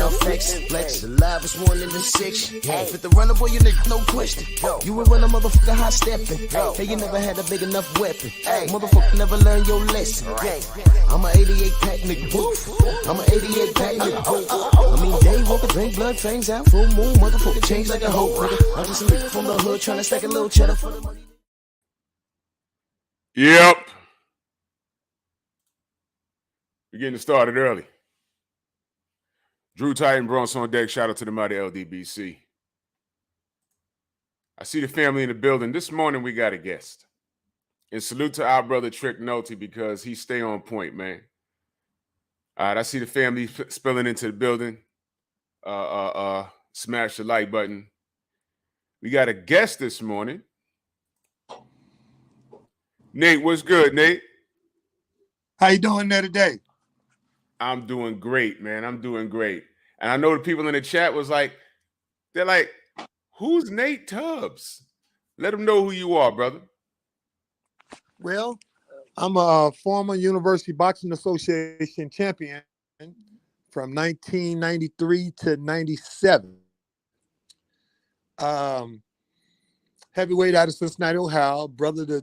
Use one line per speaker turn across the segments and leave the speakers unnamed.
no flex. Flex, alive is 1 in the 6. Fit the runner, boy, you nigga, no question. You would run a motherfucker high stepping. Hey, you never had a big enough weapon. Motherfucker never learned your lesson. I'm a 88 pack nigga, woof. I'm a 88 pack nigga, woof. I mean, day walker, drink blood, trains out, full moon, motherfucker, change like a hoe, nigga. I'm just a nigga from the hood, trying to stack a little cheddar for the money.
Yep. We're getting started early. Drew Titan, Bronx on deck. Shout out to the mighty LDBC. I see the family in the building. This morning we got a guest. And salute to our brother Trick Nolte because he stay on point, man. All right, I see the family spilling into the building. Smash the like button. We got a guest this morning. Nate, what's good, Nate?
How you doing there today?
I'm doing great, man. I'm doing great. And I know the people in the chat was like, they're like, who's Nate Tubbs? Let them know who you are, brother.
Well, I'm a former University Boxing Association champion from 1993 to 97. Heavyweight out of Cincinnati, Ohio, little brother to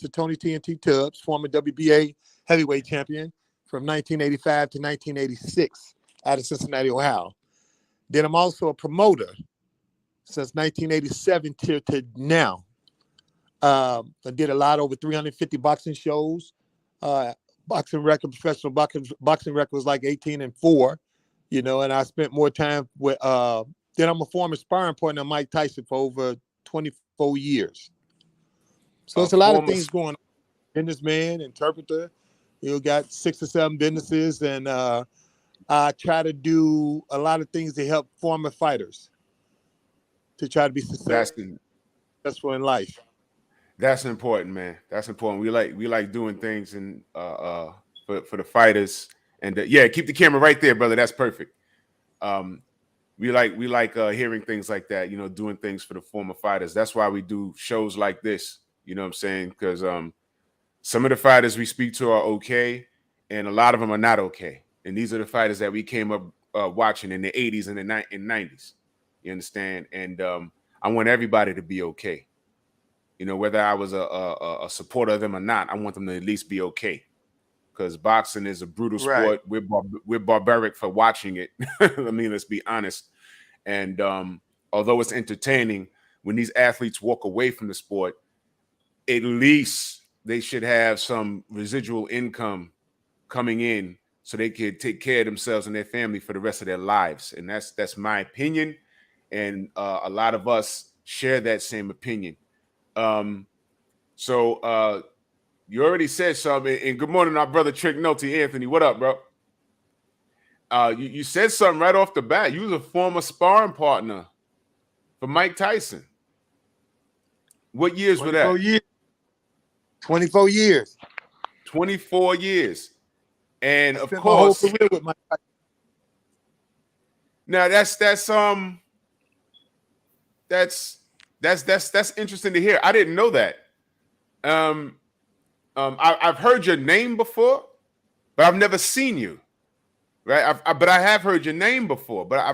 Tony TNT Tubbs, former WBA heavyweight champion from 1985 to 1986 out of Cincinnati, Ohio. Then I'm also a promoter since 1987 to now. I did a lot, over 350 boxing shows. Boxing record, professional boxing record was like 18-4, you know, and I spent more time with, then I'm a former sparring partner of Mike Tyson for over 24 years. So it's a lot of things going on. Businessman, interpreter, you know, got 6 or 7 businesses, and I try to do a lot of things to help former fighters to try to be successful in life.
That's important, man. That's important. We like doing things and for the fighters, and yeah, keep the camera right there, brother. That's perfect. We like hearing things like that, you know, doing things for the former fighters. That's why we do shows like this. You know what I'm saying? Because some of the fighters we speak to are okay, and a lot of them are not okay. And these are the fighters that we came up watching in the 80s and the 90s. You understand? And I want everybody to be okay. You know, whether I was a supporter of them or not, I want them to at least be okay. Because boxing is a brutal sport. Right. We're barbaric for watching it. I mean, let's be honest. And although it's entertaining, when these athletes walk away from the sport, at least they should have some residual income coming in so they could take care of themselves and their family for the rest of their lives. And that's my opinion. And a lot of us share that same opinion. So you already said something. And good morning, our brother Trick Nolte. Anthony, what up, bro? You said something right off the bat. You was a former sparring partner for Mike Tyson. What years were that?
24 years.
24 years. And of course,
my whole career with Mike Tyson.
Now that's interesting to hear. I didn't know that. I've heard your name before, but I've never seen you. Right? But I have heard your name before, but I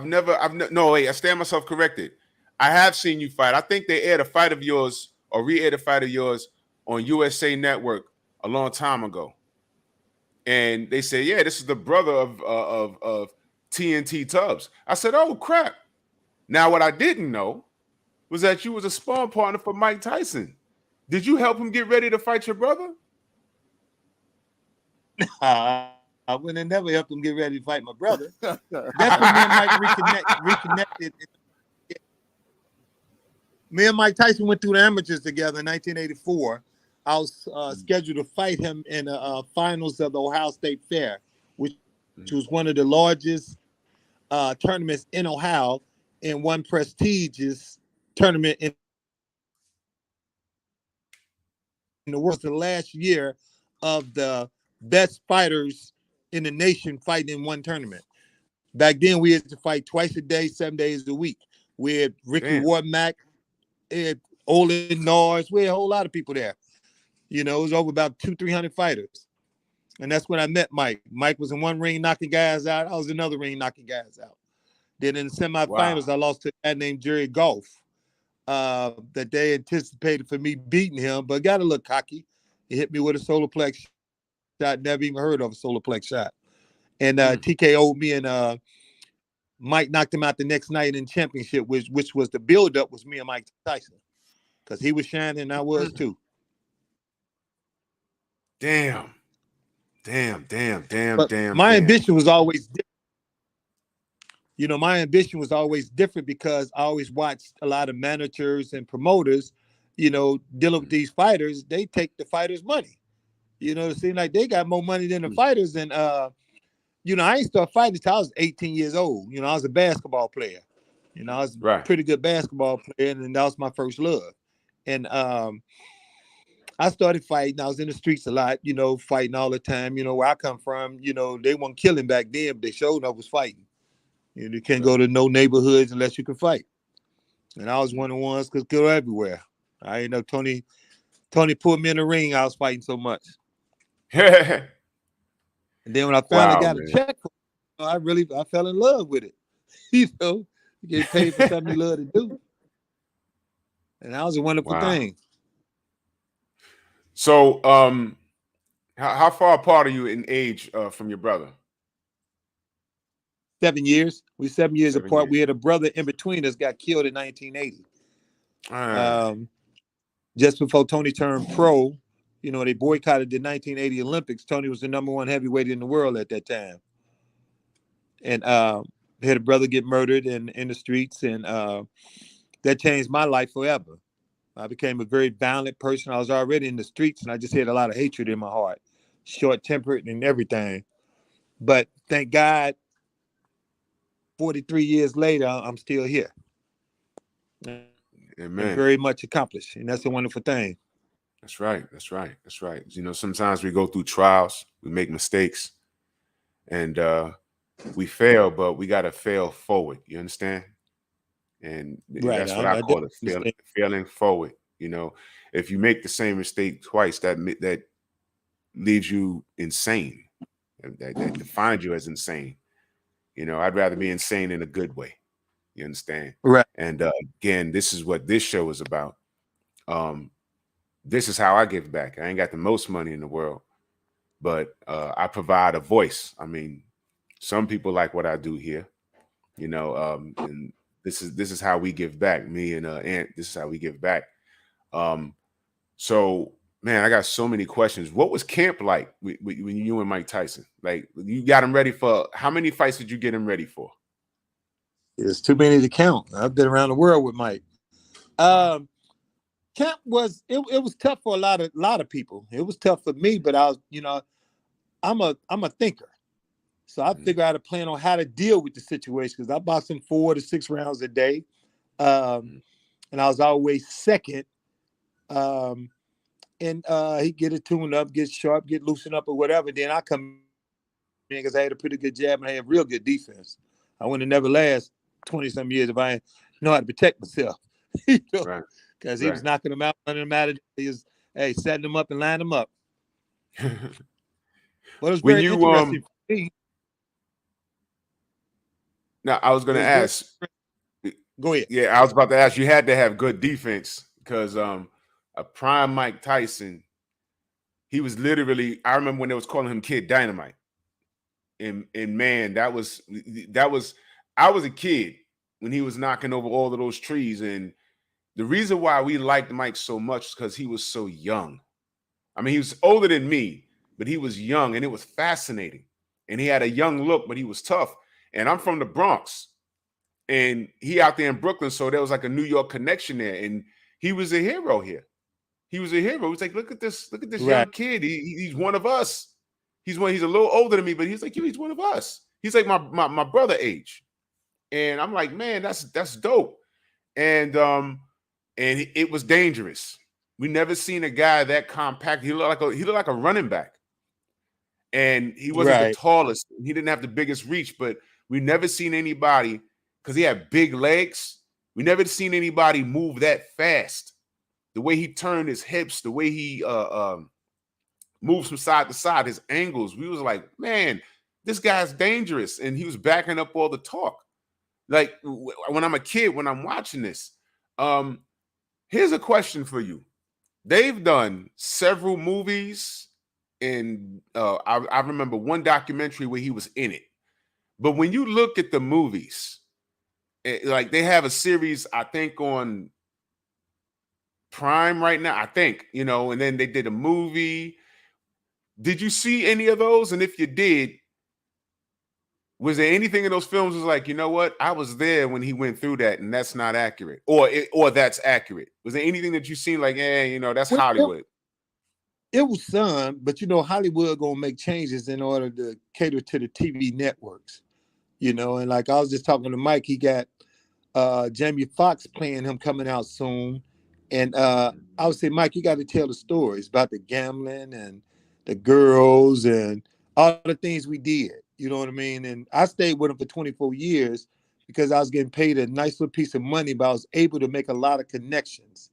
stand myself corrected. I have seen you fight. I think they aired a fight of yours or re-aired a fight of yours on USA Network a long time ago. And they say, yeah, this is the brother of TNT Tubbs. I said, oh, crap. Now, what I didn't know was that you was a sparring partner for Mike Tyson. Did you help him get ready to fight your brother?
I would have never helped him get ready to fight my brother. That's when me and Mike reconnected. Me and Mike Tyson went through the amateurs together in 1984. I was scheduled to fight him in the finals of the Ohio State Fair, which was one of the largest tournaments in Ohio and one prestigious tournament in the world. The last year of the best fighters in the nation fighting in one tournament. Back then, we had to fight twice a day, 7 days a week. We had Ricky Warmack, Olin Norris. We had a whole lot of people there. You know, it was over about 200-300 fighters. And that's when I met Mike. Mike was in one ring knocking guys out. I was in another ring knocking guys out. Then in the semifinals,
Wow.
I lost to a guy named Jerry Golf. That they anticipated for me beating him, but got a little cocky. He hit me with a solar plex shot. Never even heard of a solar plex shot. And TKO'd me, and Mike knocked him out the next night in championship, which was the build-up was me and Mike Tyson. Because he was shining and I was too.
Damn.
But my ambition was always different. You know, my ambition was always different because I always watched a lot of managers and promoters, you know, dealing with these fighters. They take the fighters' money. You know, it seemed like they got more money than the fighters. And, you know, I ain't started fighting until I was 18 years old. You know, I was a basketball player. You know, I was a pretty good basketball player, and that was my first love. And I started fighting. I was in the streets a lot, you know, fighting all the time. You know, where I come from, you know, they weren't killing back then, but they showed up was fighting. You know, you can't go to no neighborhoods unless you can fight. And I was one of the ones could go everywhere. I ain't know Tony put me in the ring. I was fighting so much. And then when I finally got a check, I fell in love with it. You know, you get paid for something you love to do. And that was a wonderful thing.
So, how far apart are you in age from your brother?
7 years. We're 7 years apart. We had a brother in between us got killed in 1980. Just before Tony turned pro, you know, they boycotted the 1980 Olympics. Tony was the #1 heavyweight in the world at that time. And they had a brother get murdered in the streets, and that changed my life forever. I became a very violent person. I was already in the streets, and I just had a lot of hatred in my heart, short-tempered and everything. But thank God, 43 years later, I'm still here.
Amen.
And very much accomplished, and that's a wonderful thing.
That's right. You know, sometimes we go through trials, we make mistakes, and we fail, but we got to fail forward. You understand? And that's what I call it, failing forward. You know, if you make the same mistake twice, that leaves you insane. That defines you as insane. You know, I'd rather be insane in a good way. You understand?
Right.
And again, this is what this show is about. This is how I give back. I ain't got the most money in the world, but I provide a voice. I mean, some people like what I do here, you know, and this is how we give back. Me and Aunt, this is how we give back. So, man, I got so many questions. What was camp like when you and Mike Tyson? Like, you got him ready for, how many fights did you get him ready for?
It's too many to count. I've been around the world with Mike. Camp was it was tough for a lot of people. It was tough for me, but I was, you know, I'm a thinker. So I figured out a plan on how to deal with the situation, because I boxed him 4 to 6 rounds a day. And I was always second. And he get it tuned up, get sharp, get loosened up or whatever. Then I come in because I had a pretty good jab and I had real good defense. I wouldn't have never last 20-some years if I didn't know how to protect myself. You know? Because he was knocking them out, running them out. He was, setting them up and lining them up. But it was very interesting for me.
Now, I was going to ask.
Go ahead.
Yeah, I was about to ask. You had to have good defense, because a prime Mike Tyson, he was literally, I remember when they was calling him Kid Dynamite. And man, I was a kid when he was knocking over all of those trees. And the reason why we liked Mike so much is because he was so young. I mean, he was older than me, but he was young, and it was fascinating. And he had a young look, but he was tough. And I'm from the Bronx, and he out there in Brooklyn, so there was like a New York connection there. And he was a hero here. He was a hero. He was like, look at this young kid. He's one of us. He's a little older than me, but he's like, he's one of us. He's like my brother age. And I'm like, man, that's dope. And it was dangerous. We never seen a guy that compact. He looked like a running back. And he wasn't the tallest. He didn't have the biggest reach, but we never seen anybody, because he had big legs. We never seen anybody move that fast. The way he turned his hips, the way he moves from side to side, his angles. We was like, man, this guy's dangerous. And he was backing up all the talk. Like when I'm a kid, when I'm watching this, here's a question for you. They've done several movies, and I remember one documentary where he was in it. But when you look at the movies, like they have a series, I think on Prime right now, I think, you know, and then they did a movie. Did you see any of those? And if you did, was there anything in those films was like, you know what, I was there when he went through that, and that's not accurate, or that's accurate? Was there anything that you seen like, you know, that's Hollywood?
It was some, but you know, Hollywood gonna make changes in order to cater to the TV networks, you know. And like I was just talking to Mike, he got Jamie Foxx playing him coming out soon. And I would say, Mike, you got to tell the stories about the gambling and the girls and all the things we did. You know what I mean? And I stayed with him for 24 years because I was getting paid a nice little piece of money, but I was able to make a lot of connections.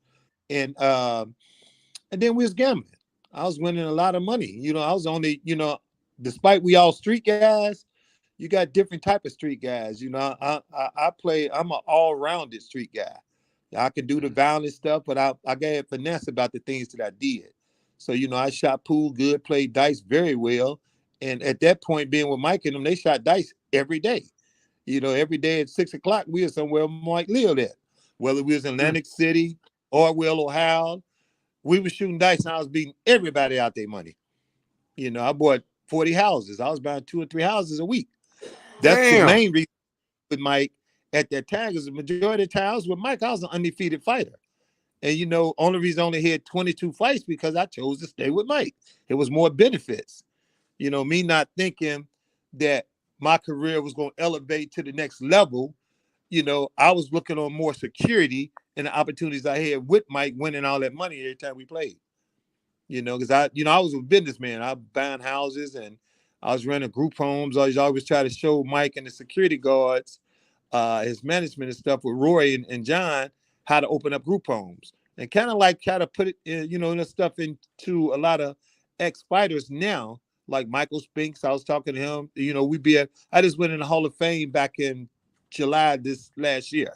And then we was gambling. I was winning a lot of money. You know, I was only, you know, despite we all street guys, you got different type of street guys. You know, I'm an all-rounded street guy. I could do the violent stuff, but I got finesse about the things that I did. So, you know, I shot pool good, played dice very well. And at that point, being with Mike and them, they shot dice every day. You know, every day at 6 o'clock, we were somewhere Mike lived at. Whether we was in Atlantic City, Orwell, Ohio, we were shooting dice and I was beating everybody out their money. You know, I bought 40 houses. I was buying 2 or 3 houses a week. That's the main reason with Mike at that time, because the majority of the times with Mike, I was an undefeated fighter. And, you know, only reason I only had 22 fights because I chose to stay with Mike. It was more benefits. You know, me not thinking that my career was going to elevate to the next level. You know, I was looking on more security and the opportunities I had with Mike winning all that money every time we played. You know, because I was a businessman. I was buying houses and I was renting group homes. I was always trying to show Mike and the security guards, his management and stuff with Roy and John, how to open up group homes. And kind of put it, you know, that stuff into a lot of ex-fighters now, like Michael Spinks. I was talking to him. You know, I just went in the Hall of Fame back in July this last year.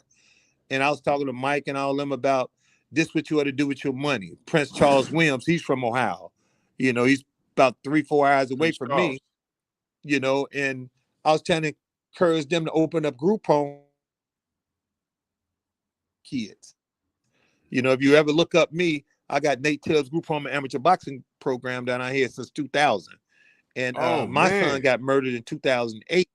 And I was talking to Mike and all them about this, what you ought to do with your money. Prince Charles Williams, he's from Ohio. You know, he's about 3-4 hours away from me, you know, and I was trying to encourage them to open up group home kids. You know, if you ever look up me, I got Nate Taylor's group home amateur boxing program down out here since 2000. And my son got murdered in 2008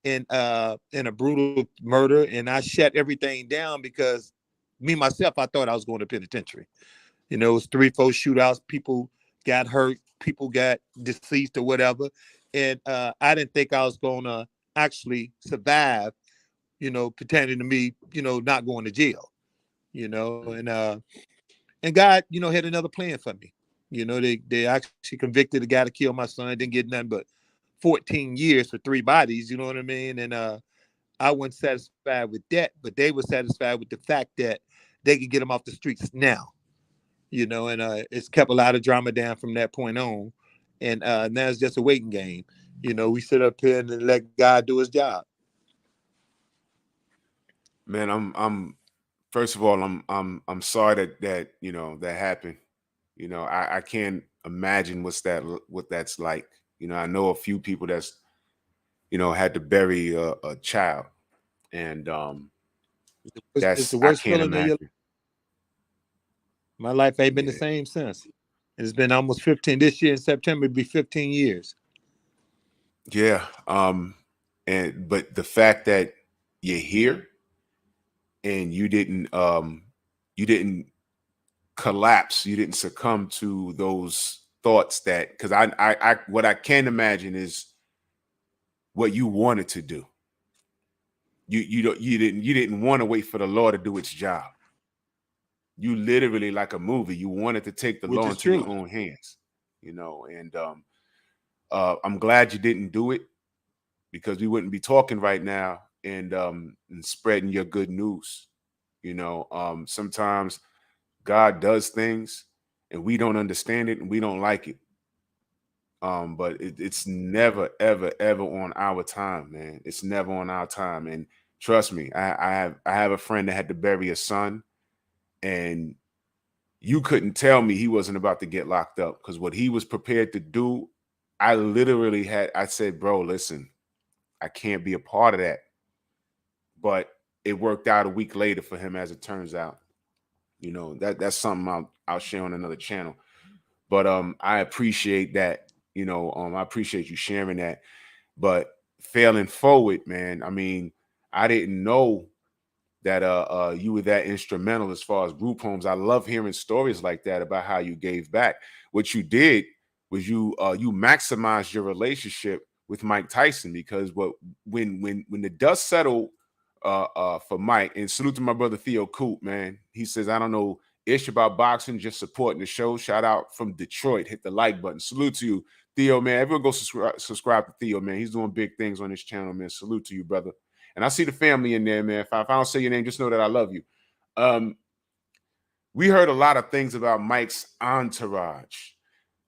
in a brutal murder. And I shut everything down because myself, I thought I was going to penitentiary. You know, it was 3-4 shootouts. People got hurt. People got deceased or whatever. And I didn't think I was going to actually survive, you know, pretending to me, you know, not going to jail, you know, and God, you know, had another plan for me. You know, they actually convicted the guy to kill my son. Didn't get nothing but 14 years for 3 bodies. You know what I mean? And I wasn't satisfied with that, but they were satisfied with the fact that they could get him off the streets now. You know, and it's kept a lot of drama down from that point on. And now it's just a waiting game. You know, we sit up here and let God do his job.
Man, I'm first of all, I'm sorry that you know that happened. You know, I can't imagine what that's like. You know, I know a few people that's, you know, had to bury a child, and
It's the
I
worst
can't
feeling of your
imagine.
My life ain't been the same since. It's been almost 15. This year in September, it'll be 15 years.
Yeah. But the fact that you're here and you didn't collapse, you didn't succumb to those thoughts, that because I what I can imagine is what you wanted to do. You didn't want to wait for the law to do its job. You literally, like a movie, you wanted to take the
Which
law
is
into
true.
your own hands, you know, and I'm glad you didn't do it, because we wouldn't be talking right now and spreading your good news. You know, sometimes God does things and we don't understand it and we don't like it. But it's never, ever, ever on our time, man. It's never on our time. And trust me, I have a friend that had to bury a son, and you couldn't tell me he wasn't about to get locked up, because what he was prepared to do, I said, bro, listen, I can't be a part of that. But it worked out a week later for him, as it turns out. You know, that's something I'll share on another channel. But I appreciate that. You know, I appreciate you sharing that. But failing forward, man, I mean, I didn't know that you were that instrumental as far as group homes. I love hearing stories like that about how you gave back. What you did was you maximized your relationship with Mike Tyson, because when the dust settled for Mike, and salute to my brother Theo Coop, man. He says, I don't know ish about boxing, just supporting the show. Shout out from Detroit. Hit the like button. Salute to you, Theo, man. Everyone go subscribe to Theo, man. He's doing big things on his channel, man. Salute to you, brother. And I see the family in there, man. If I don't say your name, just know that I love you. We heard a lot of things about Mike's entourage.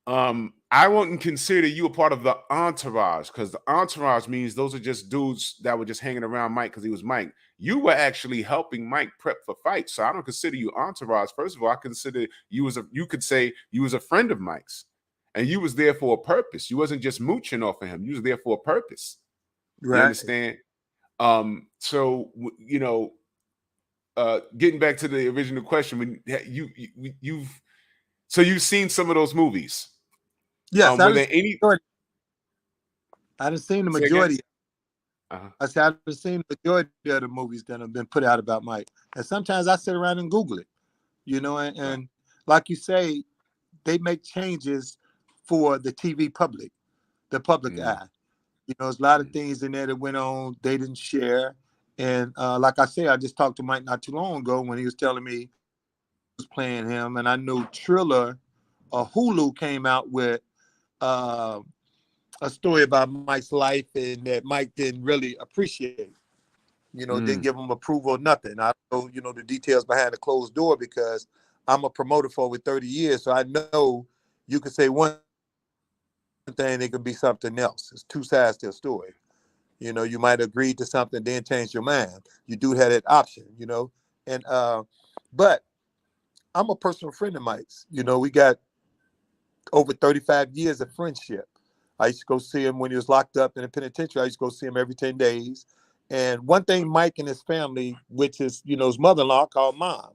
I wouldn't consider you a part of the entourage, because the entourage means those are just dudes that were just hanging around Mike because he was Mike. You were actually helping Mike prep for fights. So I don't consider you entourage. First of all, I consider you you could say you was a friend of Mike's, and you was there for a purpose. You wasn't just mooching off of him. You was there for a purpose.
Right.
You understand? So you know, getting back to the original question, when you've seen some of those movies.
Yes,
Were there any?
I done seen the
Say
majority.
Uh-huh.
I said I've seen the majority of the movies that have been put out about Mike. And sometimes I sit around and Google it, you know, and like you say, they make changes for the TV public, the public eye. You know, there's a lot of things in there that went on they didn't share. And like I say, I just talked to Mike not too long ago when he was telling me he was playing him. And I know Triller or Hulu came out with a story about Mike's life, and that Mike didn't really appreciate. You know, didn't give him approval or nothing. I know, you know, the details behind the closed door, because I'm a promoter for over 30 years. So I know you can say one thing, it could be something else. It's two sides to a story. You know, you might agree to something, then change your mind. You do have that option, you know. And but I'm a personal friend of Mike's. You know, we got over 35 years of friendship. I used to go see him when he was locked up in the penitentiary. I used to go see him every 10 days. And one thing Mike and his family, which is, you know, his mother-in-law, called Mom.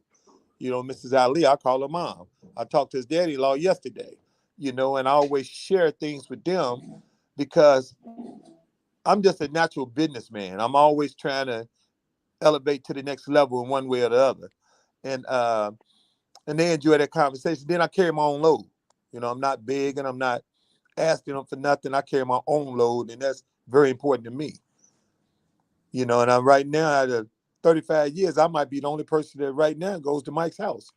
You know, Mrs. Ali, I call her Mom. I talked to his daddy-in-law yesterday, you know, and I always share things with them, because I'm just a natural businessman. I'm always trying to elevate to the next level in one way or the other. And they enjoy that conversation. Then I carry my own load. You know, I'm not big and I'm not asking them for nothing. I carry my own load, and that's very important to me. You know, and I'm right now at 35 years, I might be the only person that right now goes to Mike's house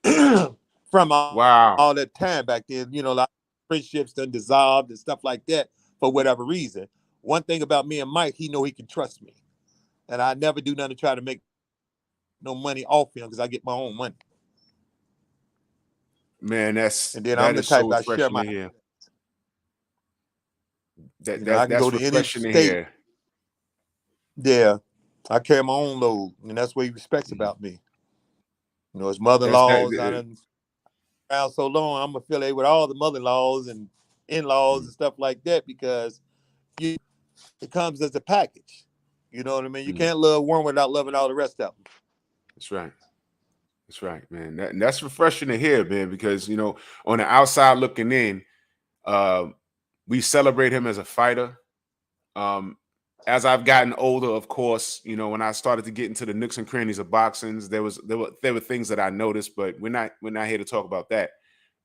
from all that time back then. You know, a lot of friendships done dissolved and stuff like that for whatever reason. One thing about me and Mike, he know he can trust me, and I never do nothing to try to make no money off him, because I get my own money.
Man,
and then I'm the type I share my.
Hear.
I can go to any state. Yeah, I carry my own load, and that's what he respects about me. You know, his mother-in-laws, I done around so long, I'm affiliated with all the mother-in-laws and in-laws and stuff like that, because it comes as a package. You know what I mean? You can't love one without loving all the rest of them.
That's right. That's right, man. That's refreshing to hear, man, because, you know, on the outside looking in, we celebrate him as a fighter. As I've gotten older, of course, you know, when I started to get into the nooks and crannies of boxing, there were things that I noticed, but we're not here to talk about that.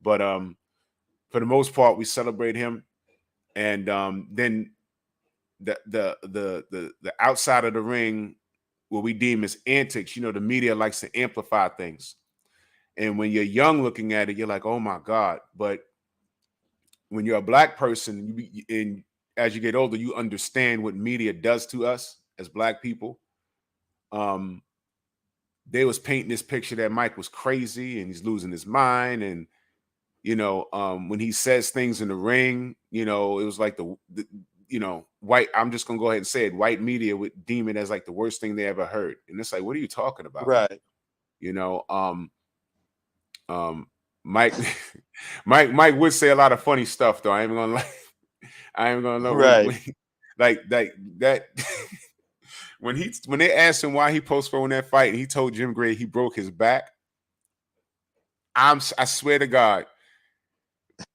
But for the most part, we celebrate him, and then the outside of the ring, what we deem as antics, you know, the media likes to amplify things, and when you're young looking at it, you're like, oh my God. But when you're a Black person, and as you get older, you understand what media does to us as Black people. They was painting this picture that Mike was crazy and he's losing his mind. And, you know, when he says things in the ring, you know, it was like the white. I'm just gonna go ahead and say it. White media would deem it as like the worst thing they ever heard, and it's like, what are you talking about?
Right.
You know, Mike, Mike would say a lot of funny stuff though. I ain't gonna lie. I ain't gonna know
Right.
like that. when they asked him why he postponed that fight, and he told Jim Gray he broke his back. I swear to God,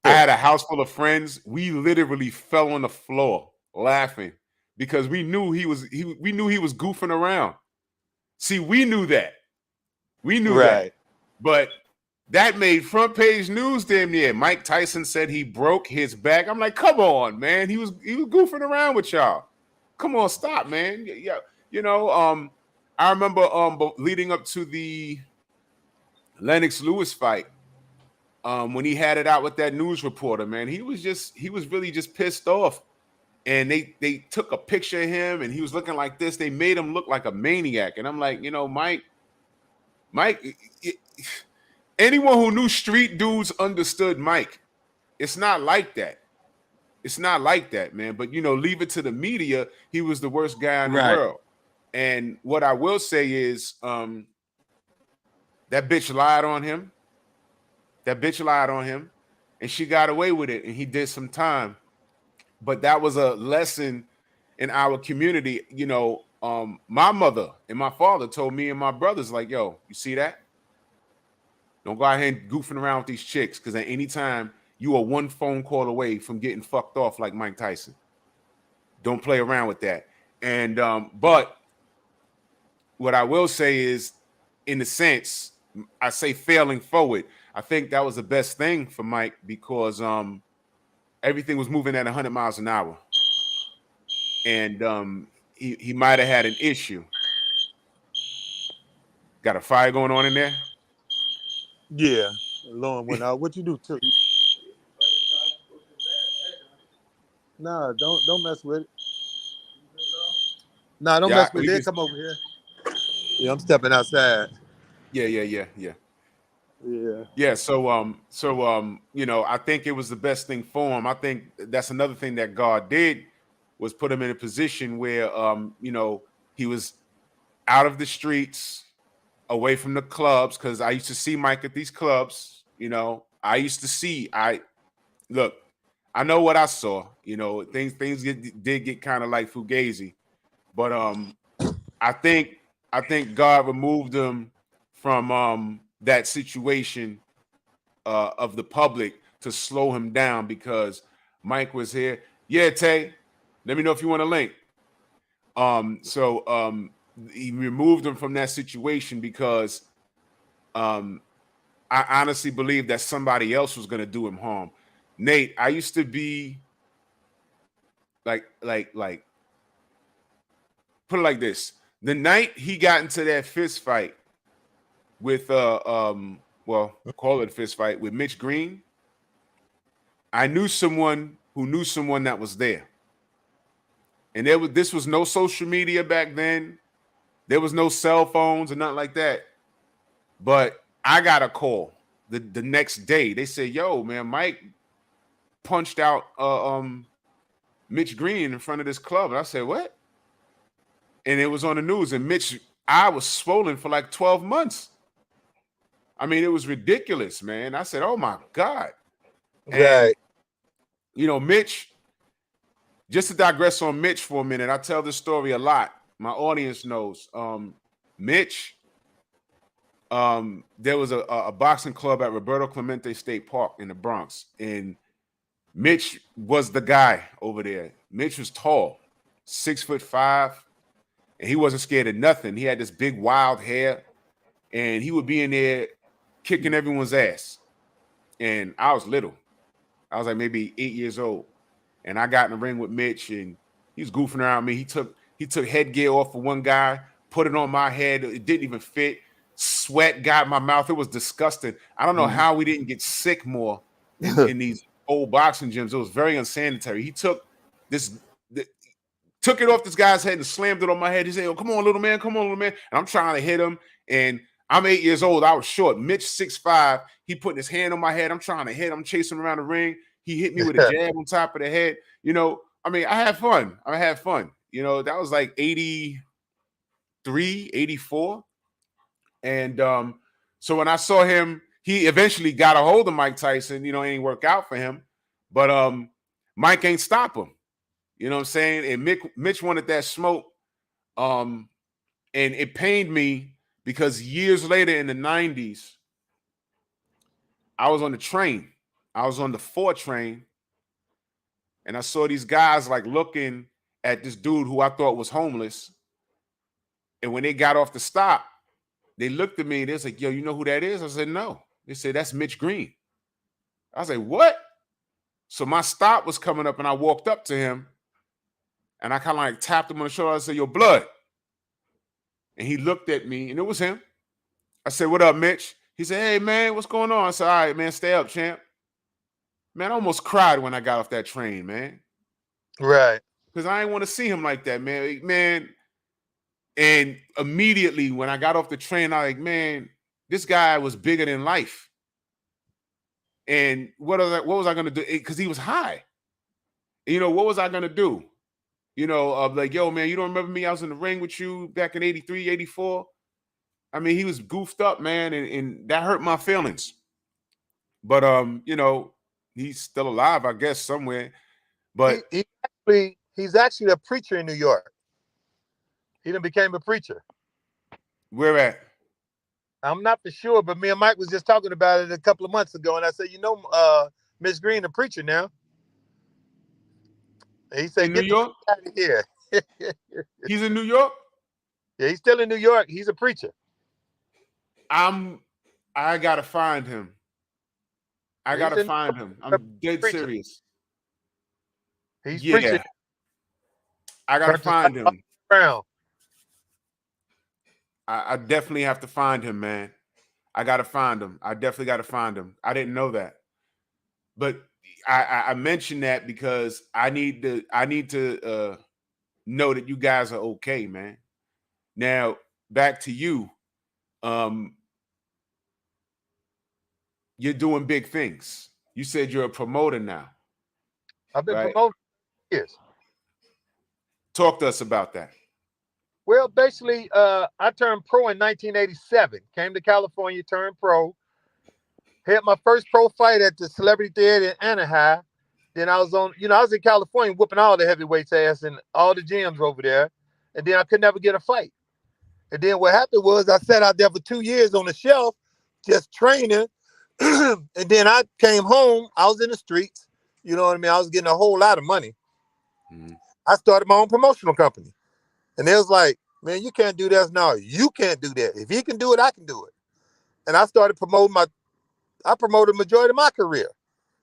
I had a house full of friends. We literally fell on the floor laughing because we knew he was goofing around. See, we knew that. We knew that. But that made front page news damn near. Mike Tyson said he broke his back. I'm like, come on, man. He was goofing around with y'all. Come on, stop, man. Yeah, you know, I remember leading up to the Lennox Lewis fight, when he had it out with that news reporter, man, he was really just pissed off. And they took a picture of him and he was looking like this. They made him look like a maniac. And I'm like, you know, Mike, anyone who knew street dudes understood Mike. It's not like that. It's not like that, man. But, you know, leave it to the media. He was the worst guy in the world. And what I will say is that bitch lied on him. That bitch lied on him. And she got away with it. And he did some time. But that was a lesson in our community. You know, my mother and my father told me and my brothers, like, yo, you see that? Don't go out here and goofing around with these chicks, because at any time you are one phone call away from getting fucked off like Mike Tyson. Don't play around with that. And but what I will say is, in a sense, I say failing forward, I think that was the best thing for Mike, because everything was moving at 100 miles an hour. And he might have had an issue. Got a fire going on in there?
Yeah. Lauren went out. What you do too? Nah, don't mess with it. Nah, don't mess with it. Come over here. Yeah, I'm stepping outside.
Yeah. So you know, I think it was the best thing for him. I think that's another thing that God did, was put him in a position where you know, he was out of the streets, away from the clubs, because I used to see Mike at these clubs. You know, I used to see. I know what I saw. You know, things did get kind of like fugazi, but I think God removed him from that situation of the public to slow him down, because Mike was here. Yeah, Tay, let me know if you want to link. So he removed him from that situation because I honestly believe that somebody else was going to do him harm. Nate, I used to be like put it like this. The night he got into that fist fight with well, call it a fist fight with Mitch Green, I knew someone who knew someone that was there. And this was no social media back then. There was no cell phones or nothing like that. But I got a call the next day. They said, yo, man, Mike punched out Mitch Green in front of this club. And I said, what? And it was on the news. And Mitch, I was swollen for like 12 months. I mean, it was ridiculous, man. I said, oh, my God. And, you know, Mitch, just to digress on Mitch for a minute, I tell this story a lot. My audience knows. Mitch, there was a boxing club at Roberto Clemente State Park in the Bronx, and Mitch was the guy over there. Mitch was tall, 6'5", and he wasn't scared of nothing. He had this big wild hair, and he would be in there kicking everyone's ass. And I was little. I was like maybe 8 years old, and I got in the ring with Mitch, and he was goofing around me. He took headgear off of one guy, put it on my head. It didn't even fit. Sweat got in my mouth. It was disgusting. I don't know how we didn't get sick more in these old boxing gyms. It was very unsanitary. He took it off this guy's head and slammed it on my head. He said, oh, come on, little man. Come on, little man. And I'm trying to hit him. And I'm 8 years old. I was short. Mitch, 6'5". He putting his hand on my head. I'm trying to hit him, chasing him around the ring. He hit me with a jab on top of the head. You know, I mean, I had fun. You know, that was like 83, 84. And so when I saw him, he eventually got a hold of Mike Tyson. You know, it ain't work out for him. But Mike ain't stop him. You know what I'm saying? And Mitch wanted that smoke. And it pained me because years later in the 90s, I was on the train. I was on the 4 train. And I saw these guys like looking at this dude who I thought was homeless. And when they got off the stop, they looked at me and they was like, yo, you know who that is? I said, no. They said, that's Mitch Green. I was like, what? So my stop was coming up and I walked up to him and I kind of like tapped him on the shoulder. I said, yo, blood. And he looked at me and it was him. I said, what up, Mitch? He said, hey, man, what's going on? I said, all right, man, stay up, champ. Man, I almost cried when I got off that train, man.
Right.
Because I didn't want to see him like that, man. And immediately when I got off the train, I was like, man, this guy was bigger than life. And what was I going to do? Because he was high. And, you know, what was I going to do? You know, like, yo, man, you don't remember me? I was in the ring with you back in 83, 84. I mean, he was goofed up, man, and that hurt my feelings. But, you know, he's still alive, I guess, somewhere. But
he's actually a preacher in New York. He done became a preacher.
Where at?
I'm not for sure, but me and Mike was just talking about it a couple of months ago, and I said, you know, Miss Green, a preacher now. And he said,
in New York?
Out of here.
He's in New York?
Yeah, he's still in New York. He's a preacher.
I gotta find him. I gotta find him. I'm dead serious.
He's preaching.
I gotta find him. I definitely have to find him, man. I gotta find him. I definitely gotta find him. I didn't know that, but I mentioned that because I need to know that you guys are okay, man. Now back to you. You're doing big things. You said you're a promoter now.
I've been promoting for years.
Talk to us about that.
Well, basically, I turned pro in 1987. Came to California, turned pro. Had my first pro fight at the Celebrity Theater in Anaheim. Then I was I was in California whooping all the heavyweights' ass in all the gyms over there. And then I could never get a fight. And then what happened was I sat out there for 2 years on the shelf, just training. And then I came home. I was in the streets. You know what I mean? I was getting a whole lot of money. Mm-hmm. I started my own promotional company. And it was like, man, you can't do that. No, you can't do that. If he can do it, I can do it. And I started I promoted the majority of my career.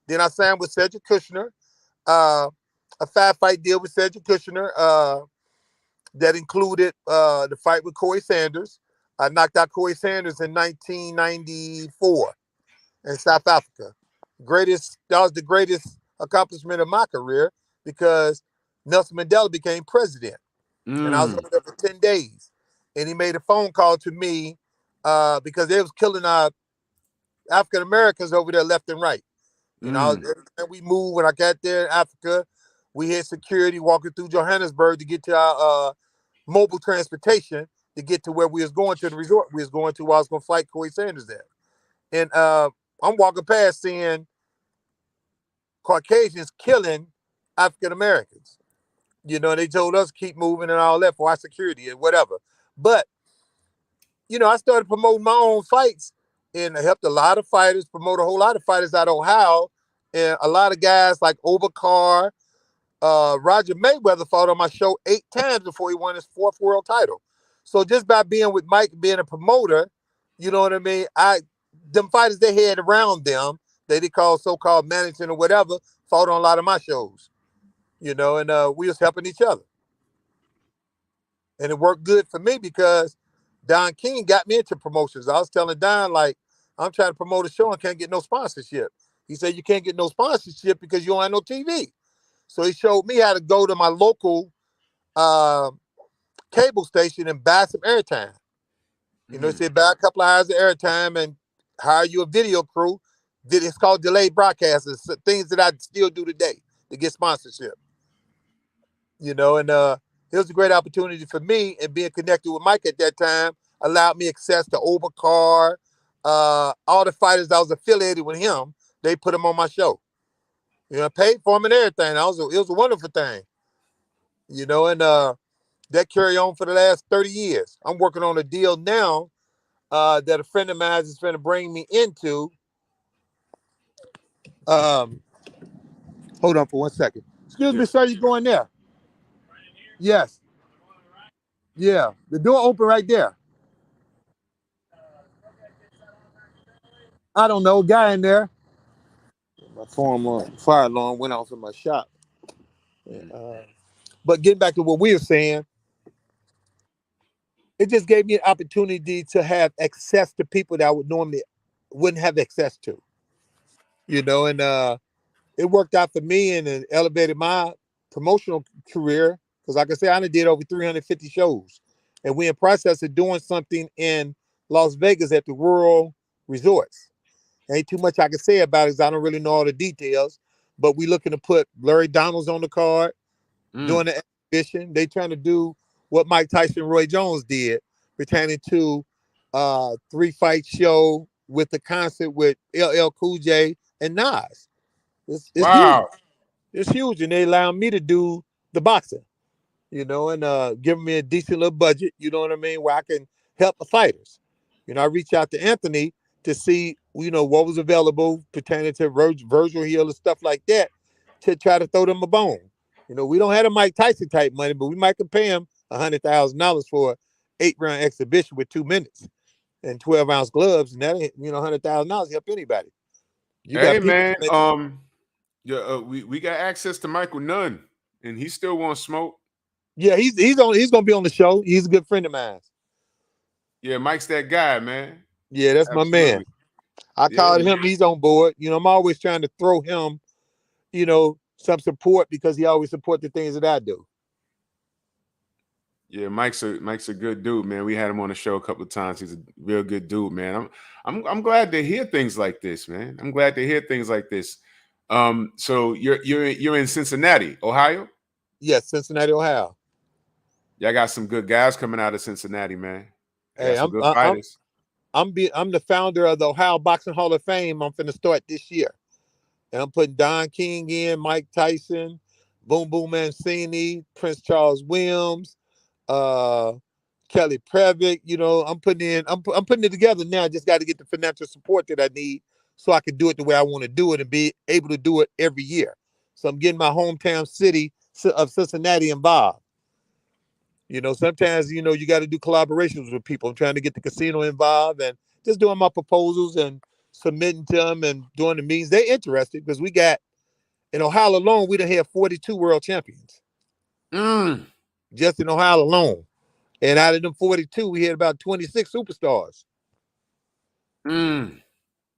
Then I signed with Cedric Kushner, a 5-fight deal with Cedric Kushner that included the fight with Corey Sanders. I knocked out Corey Sanders in 1994 in South Africa. That was the greatest accomplishment of my career because Nelson Mandela became president. And I was over there for 10 days. And he made a phone call to me because they was killing our African Americans over there left and right. You know, every time we moved, when I got there in Africa, we had security walking through Johannesburg to get to our mobile transportation to get to where we was going to the resort we was going to while I was going to fight Corey Sanders there. And I'm walking past seeing Caucasians killing African Americans. You know, they told us keep moving and all that for our security and whatever. But, you know, I started promoting my own fights and I helped a lot of fighters, promote a whole lot of fighters out of Ohio. And a lot of guys like Overcar, Roger Mayweather fought on my show 8 times before he won his 4th world title. So just by being with Mike, being a promoter, you know what I mean? Them fighters they had around them, they call so-called management or whatever, fought on a lot of my shows. You know, and we was helping each other. And it worked good for me because Don King got me into promotions. I was telling Don, like, I'm trying to promote a show and can't get no sponsorship. He said, you can't get no sponsorship because you don't have no TV. So he showed me how to go to my local cable station and buy some airtime. You know, he said, buy a couple of hours of airtime and hire you a video crew It's called delayed broadcasts. It's things that I still do today to get sponsorship. You know, and it was a great opportunity for me, and being connected with Mike at that time allowed me access to Overcar, all the fighters that was affiliated with him. They put them on my show. You know, paid for them and everything. It was a wonderful thing. You know, and that carry on for the last 30 years. I'm working on a deal now that a friend of mine is going to bring me into. Um, Hold on for 1 second. Excuse
Yeah.
me, sir. You going there? Yes. Yeah. The door open right there. I don't know. Guy in there. My former fire alarm went off in my shop. Uh, but getting back to what we were saying, it just gave me an opportunity to have access to people that I would normally wouldn't have access to. You know, and it worked out for me, and it elevated my promotional career because, like I said, I done did over 350 shows, and we in process of doing something in Las Vegas at the Rural Resorts. Ain't too much I can say about it because I don't really know all the details, but we looking to put Larry Donalds on the card
Mm.
doing the exhibition. They trying to do what Mike Tyson and Roy Jones did, pertaining to 3-fight show with the concert with LL Cool J and Nas. It's huge.
Wow.
It's huge, and they allow me to do the boxing, you know, and giving me a decent little budget, you know what I mean, where I can help the fighters. You know, I reached out to Anthony to see, you know, what was available pertaining to Virgil Hill and stuff like that to try to throw them a bone. You know, we don't have a Mike Tyson type money, but we might can pay him $100,000 for an 8-round exhibition with 2 minutes and 12-ounce gloves, and that ain't, you know, $100,000 help anybody. You
Hey
got people.
man, yeah, we got access to Michael Nunn, and he still wants smoke.
Yeah, he's gonna be on the show. He's a good friend of mine.
Yeah, Mike's that guy, man.
Yeah, that's my man.
Absolutely.
I
Yeah,
called
man.
him. He's on board. You know, I'm always trying to throw him, you know, some support because he always support the things that I do.
Yeah, Mike's a good dude, man. We had him on the show a couple of times. He's a real good dude, man. I'm glad to hear things like this, man. I'm glad to hear things like this. So you're in Cincinnati, Ohio?
Yes, Cincinnati, Ohio.
Y'all got some good guys coming out of Cincinnati, man. I got
Hey,
some good fighters.
I'm the founder of the Ohio Boxing Hall of Fame. I'm finna start this year, and I'm putting Don King in, Mike Tyson, Boom Boom Mancini, Prince Charles Williams, uh, Kelly Previck. You know, I'm putting it together now. I just got to get the financial support that I need so I can do it the way I want to do it and be able to do it every year. So I'm getting my hometown city of Cincinnati involved. You know, sometimes, you know, you got to do collaborations with people. I'm trying to get the casino involved and just doing my proposals and submitting to them and doing the meetings. They interested because we got, in Ohio alone, we done had 42 world champions
Mm,
just in Ohio alone. And out of them 42, we had about 26 superstars.
mm.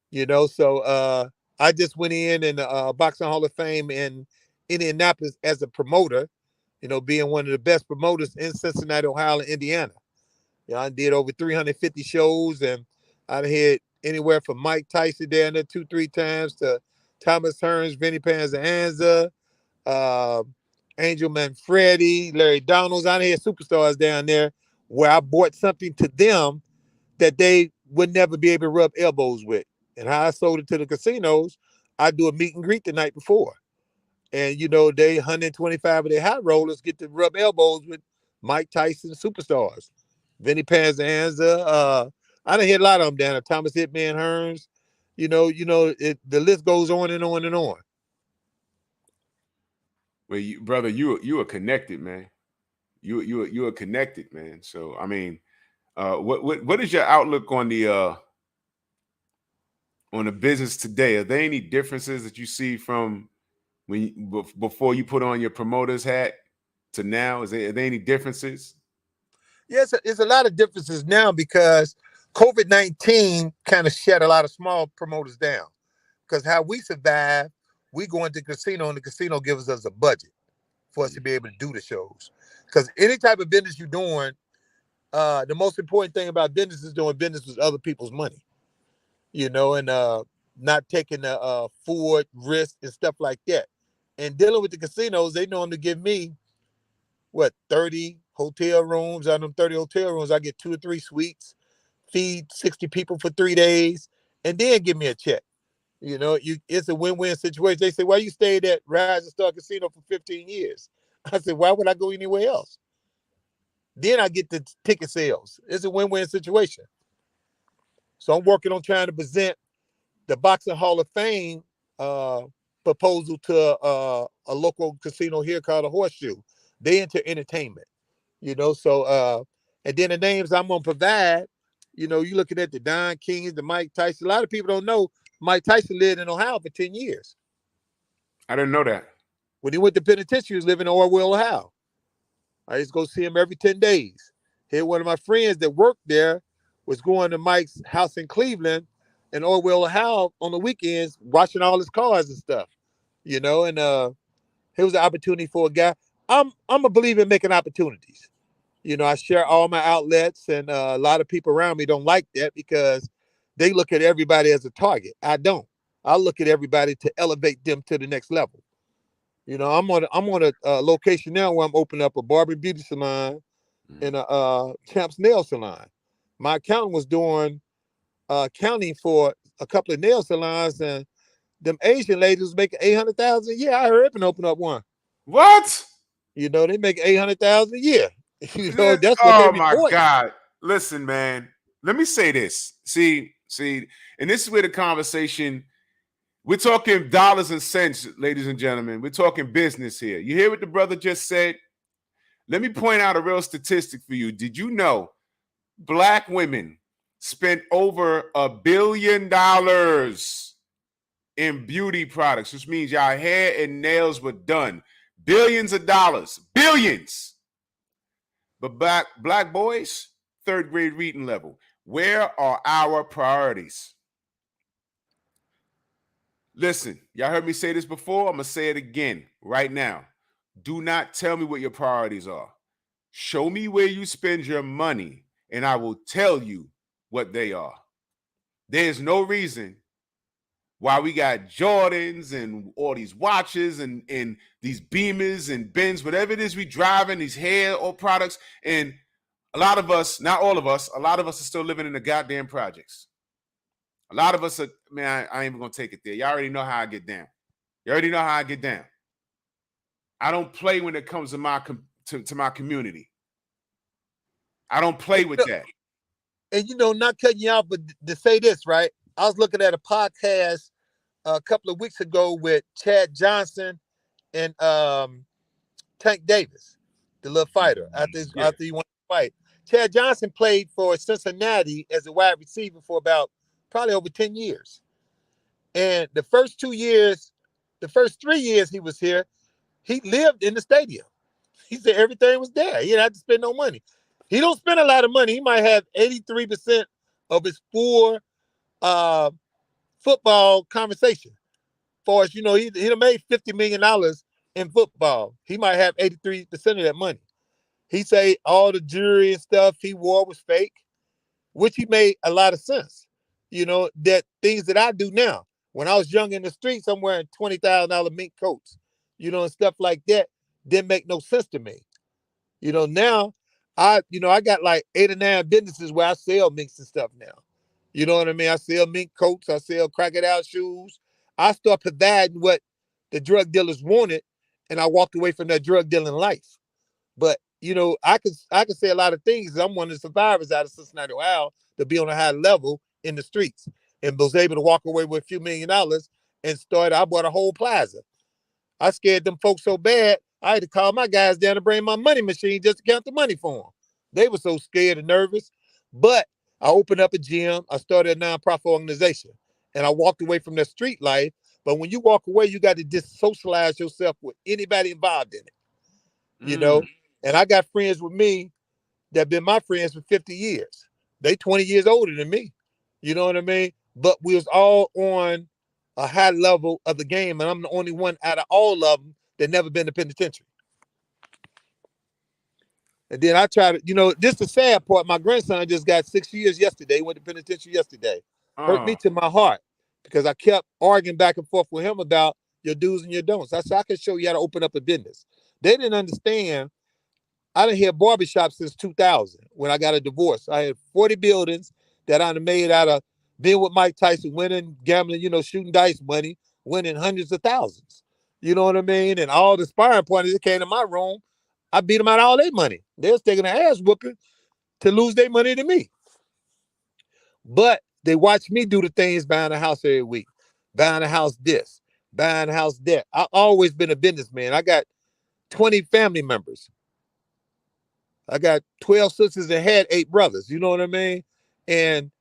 You know, so I just went in Boxing Hall of Fame in Indianapolis as a promoter, you know, being one of the best promoters in Cincinnati, Ohio, and Indiana. You know, I did over 350 shows, and I had anywhere from Mike Tyson down there 2-3 times to Thomas Hearns, Vinny Panzanza, uh, Angel Manfredi, Larry Donalds. I had superstars down there where I bought something to them that they would never be able to rub elbows with. And how I sold it to the casinos, I do a meet and greet the night before. And, you know, they 125 of their high rollers get to rub elbows with Mike Tyson superstars. Vinny Panzanza. I done hit a lot of them down there. Thomas Hitman Hearns. The list goes on and on and on.
Well, brother, you are connected, man. You are connected, man. So I mean, what is your outlook on the business today? Are there any differences that you see from before you put on your promoter's hat to now? Are there any differences?
Yes, it's a lot of differences now because COVID-19 kind of shut a lot of small promoters down. Because how we survive, we go into the casino and the casino gives us a budget for us to be able to do the shows. Because any type of business you're doing, the most important thing about business is doing business with other people's money. You know, and not taking the forward risk and stuff like that. And dealing with the casinos, they know them to give me what 30 hotel rooms. Out of them 30 hotel rooms, I get 2 or 3 suites, feed 60 people for 3 days, and then give me a check. You know, it's a win-win situation. They say, why you stayed at Rising Star Casino for 15 years? I said, why would I go anywhere else? Then I get the ticket sales. It's a win-win situation. So I'm working on trying to present the Boxing Hall of Fame proposal to a local casino here called the Horseshoe. They into entertainment, you know. So and then the names I'm gonna provide, you know, you looking at the Don Kings, the Mike Tyson. A lot of people don't know Mike Tyson lived in Ohio for 10 years.
I didn't know that.
When he went to penitentiary, he was living in Orwell, Ohio. I used to go see him every 10 days. Here, one of my friends that worked there was going to Mike's house in Cleveland and Orwell, Ohio on the weekends, watching all his cars and stuff, you know, and it was an opportunity for a guy. I'm a believer in making opportunities. You know, I share all my outlets, and a lot of people around me don't like that because they look at everybody as a target. I don't. I look at everybody to elevate them to the next level. You know, I'm on a location now where I'm opening up a barber and beauty salon and a Champ's nail salon. My accountant was doing accounting for a couple of nail salons, and them Asian ladies was making 800,000 a year. I heard them open up one.
What?
You know, they make 800,000 a year. You know, that's what they
Oh my
report.
God. Listen, man. Let me say this. See, and this is where the conversation, we're talking dollars and cents, ladies and gentlemen. We're talking business here. You hear what the brother just said? Let me point out a real statistic for you. Did you know Black women spent over $1 billion in beauty products, which means y'all hair and nails were done. Billions of dollars. Billions. But black boys, 3rd grade reading level. Where are our priorities? Listen, y'all heard me say this before. I'm going to say it again right now. Do not tell me what your priorities are. Show me where you spend your money, and I will tell you what they are. There's no reason why we got Jordans and all these watches and these Beamers and Benz, whatever it is we driving, these hair or products. And a lot of us, not all of us, a lot of us are still living in the goddamn projects. A lot of us are, man, I ain't even going to take it there. Y'all already know how I get down. You already know how I get down. I don't play when it comes to my community. I don't play with that.
And, you know, not cutting you off, but to say this, right? I was looking at a podcast a couple of weeks ago with Chad Johnson and Tank Davis, the little fighter, after he won the fight. Chad Johnson played for Cincinnati as a wide receiver for about probably over 10 years. And the first 3 years he was here, he lived in the stadium. He said everything was there. He didn't have to spend no money. He don't spend a lot of money. He might have 83% of his full football conversation. For us, you know, he'd have made $50 million in football. He might have 83% of that money. He say all the jewelry and stuff he wore was fake, which he made a lot of sense. You know, that things that I do now. When I was young in the streets, I'm wearing $20,000 mink coats, you know, and stuff like that didn't make no sense to me. You know, now I got like 8 or 9 businesses where I sell minks and stuff now. You know what I mean? I sell mink coats, I sell crocodile shoes. I start providing what the drug dealers wanted, and I walked away from that drug dealing life. But you know, I could say a lot of things. I'm one of the survivors out of Cincinnati, Ohio, to be on a high level in the streets, and was able to walk away with a few $1 million and I bought a whole plaza. I scared them folks so bad, I had to call my guys down to bring my money machine just to count the money for them. They were so scared and nervous. But I opened up a gym. I started a nonprofit organization, and I walked away from that street life. But when you walk away, you got to dissocialize yourself with anybody involved in it, you know? And I got friends with me that been my friends for 50 years. They 20 years older than me. You know what I mean? But we was all on a high level of the game, and I'm the only one out of all of them that never been to penitentiary. And then I try to, you know, this is the sad part. My grandson just got 6 years yesterday. He went to penitentiary yesterday. Hurt me to my heart. because I kept arguing back and forth with him about your do's and your don'ts. I said, I can show you how to open up a business. They didn't understand. I done had barbershop since 2000 when I got a divorce. I had 40 buildings that I done made out of being with Mike Tyson, winning, gambling, shooting dice money, winning hundreds of thousands. You know what I mean? And all the sparring partners that came to my room, I beat them out of all their money. They was taking an ass whooping to lose their money to me. But they watched me do the things, buying a house every week, buying a house this, buying a house that. I've always been a businessman. I got 20 family members. I got 12 sisters and had 8 brothers. You know what I mean? And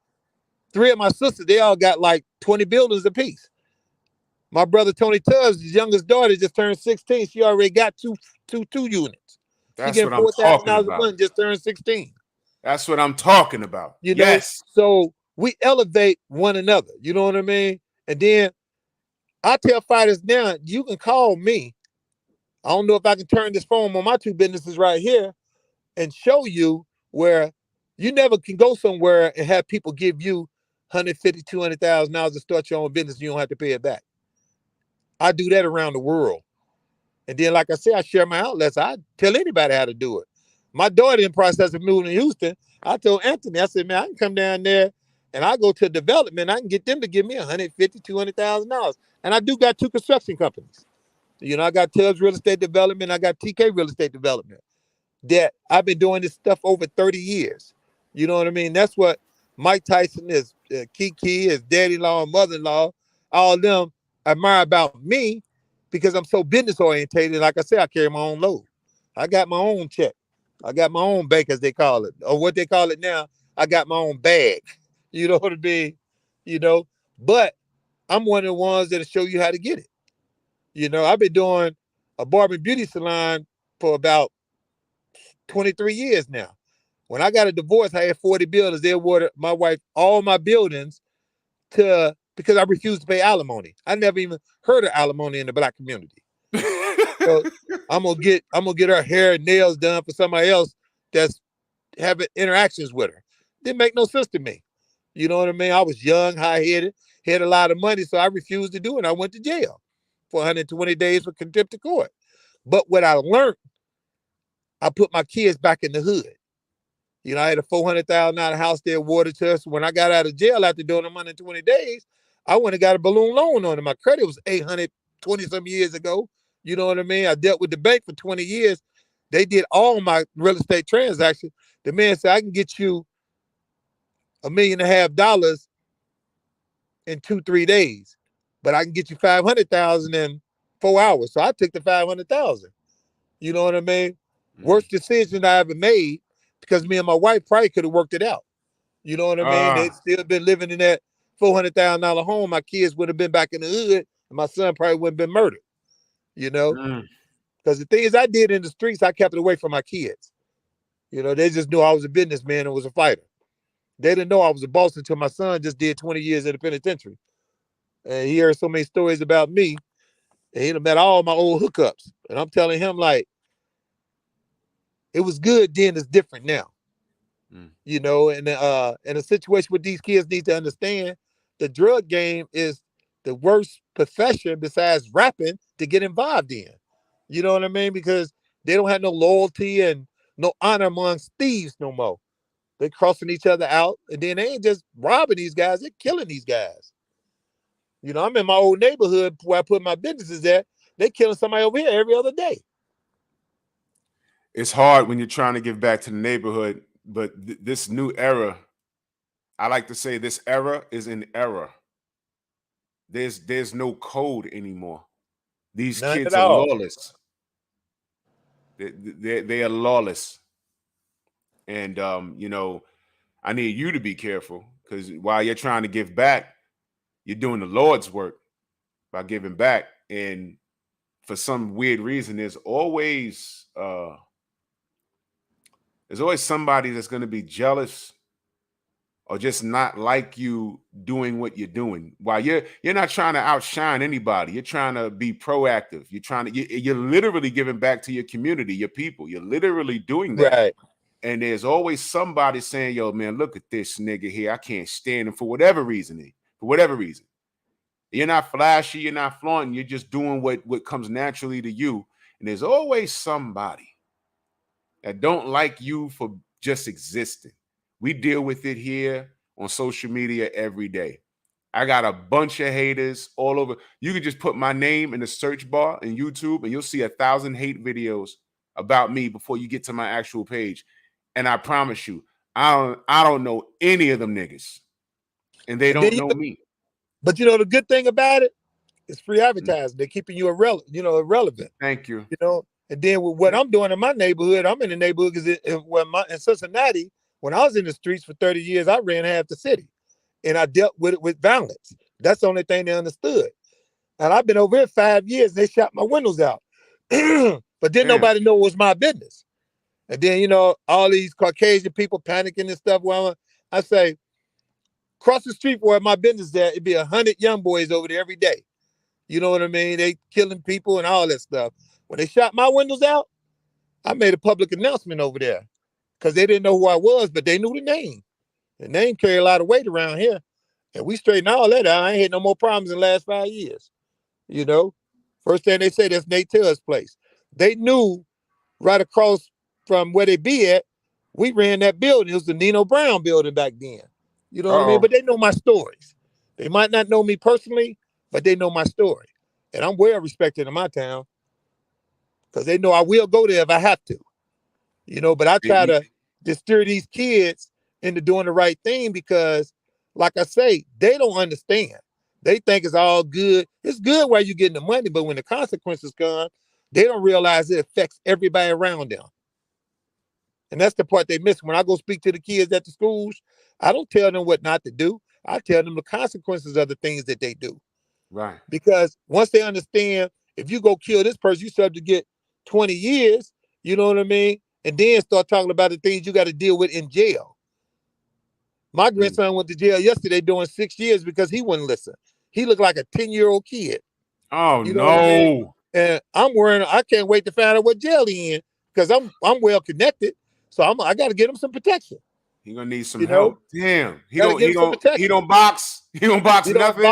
3 of my sisters, they all got like 20 buildings apiece. My brother Tony Tubbs, his youngest daughter, just turned 16. She already got two units.
That's
She
what
getting
I'm talking
$4,000 a
about.
month, just turned 16.
That's what I'm talking about.
You know,
Yes.
so we elevate one another. You know what I mean? And then I tell fighters now, you can call me. I don't know if I can turn this phone on my 2 businesses right here and show you where you never can go somewhere and have people give you $150,000, $200,000 to start your own business. You don't have to pay it back. I do that around the world. And then, like I said, I share my outlets. I tell anybody how to do it. My daughter in the process of moving to Houston, I told Anthony, I said, man, I can come down there and I go to development. I can get them to give me $150,000, $200,000. And I do got 2 construction companies. I got Tubbs Real Estate Development. I got TK Real Estate Development. That I've been doing this stuff over 30 years. You know what I mean? That's what Mike Tyson is, Kiki, his daddy-in-law and mother-in-law, all of them admire about me because I'm so business orientated. Like I said, I carry my own load. I got my own check. I got my own bank, as they call it, or what they call it now. I got my own bag. You know what I mean? But I'm one of the ones that'll show you how to get it. I've been doing a barber and beauty salon for about 23 years now. When I got a divorce, I had 40 buildings. They awarded my wife all my buildings because I refused to pay alimony. I never even heard of alimony in the Black community. So I'm gonna get her hair and nails done for somebody else that's having interactions with her. Didn't make no sense to me. You know what I mean? I was young, high-headed, had a lot of money, so I refused to do it. I went to jail for 120 days for contempt of court. But what I learned, I put my kids back in the hood. I had a $400,000 house there awarded to us. When I got out of jail after doing them 120 days, I went and got a balloon loan on it. My credit was 820 some years ago. You know what I mean? I dealt with the bank for 20 years. They did all my real estate transactions. The man said, I can get you $1.5 million in 2-3 days, but I can get you 500,000 in 4 hours. So I took the 500,000. You know what I mean? Mm-hmm. Worst decision I ever made, because me and my wife probably could have worked it out. You know what I mean? They'd still been living in that $400,000 home. My kids would have been back in the hood, and my son probably wouldn't have been murdered. Because the things I did in the streets, I kept it away from my kids. They just knew I was a businessman and was a fighter. They didn't know I was a boss until my son just did 20 years in the penitentiary. And he heard so many stories about me, and he met all my old hookups. And I'm telling him, like, it was good then, it's different now. And a situation where these kids need to understand, the drug game is the worst profession besides rapping to get involved in. You know what I mean? Because they don't have no loyalty and no honor amongst thieves no more. They're crossing each other out, and then they ain't just robbing these guys, they're killing these guys. I'm in my old neighborhood where I put my businesses at. They killing somebody over here every other day.
It's hard when you're trying to give back to the neighborhood, but this new era, I like to say this era is an error. There's no code anymore. These
None
kids
at
are
all.
lawless. They are lawless. And I need you to be careful, because while you're trying to give back, you're doing the Lord's work by giving back. And for some weird reason, there's always somebody that's going to be jealous or just not like you doing what you're doing. While you're not trying to outshine anybody, you're trying to be proactive. You're literally giving back to your community, your people. You're literally doing that.
Right.
And there's always somebody saying, yo, man, look at this nigga here. I can't stand him for whatever reason. You're not flashy, you're not flaunting, you're just doing what comes naturally to you. And there's always somebody that don't like you for just existing. We deal with it here on social media every day. I got a bunch of haters all over. You can just put my name in the search bar in YouTube and you'll see 1,000 hate videos about me before you get to my actual page. And I promise you, I don't know any of them niggas. And they don't know me.
But you know, the good thing about it is free advertising. They're keeping you irrelevant.
Thank you.
You know, and then with what I'm doing in my neighborhood, I'm in the neighborhood because in Cincinnati, when I was in the streets for 30 years, I ran half the city. And I dealt with it with violence. That's the only thing they understood. And I've been over here 5 years, and they shot my windows out. But then nobody know it was my business. And then, you know, all these Caucasian people panicking and stuff. Well, I say, cross the street where my business is at, it'd be 100 young boys over there every day. You know what I mean? They killing people and all that stuff. When they shot my windows out, I made a public announcement over there because they didn't know who I was, but they knew the name. The name carry a lot of weight around here. And we straightened all that out. I ain't had no more problems in the last 5 years. You know? First thing they say, that's Nate Taylor's place. They knew right across from where they be at, we ran that building. It was the Nino Brown building back then. You know what I mean? But they know my stories. They might not know me personally, but they know my story. And I'm well respected in my town because they know I will go there if I have to. You know, but I try to steer these kids into doing the right thing because, like I say, they don't understand. They think it's all good. It's good while you're getting the money, but when the consequences come, they don't realize it affects everybody around them. And that's the part they miss. When I go speak to the kids at the schools, I don't tell them what not to do. I tell them the consequences of the things that they do.
Right.
Because once they understand, if you go kill this person, you start to get 20 years, you know what I mean? And then start talking about the things you got to deal with in jail. My grandson went to jail yesterday doing 6 years because he wouldn't listen. He looked like a 10-year-old kid.
Oh,
you know what I mean? And I can't wait to find out what jail he in because I'm well connected. So I got to get him some protection.
He gonna need some help. Damn. He don't box. He don't box nothing.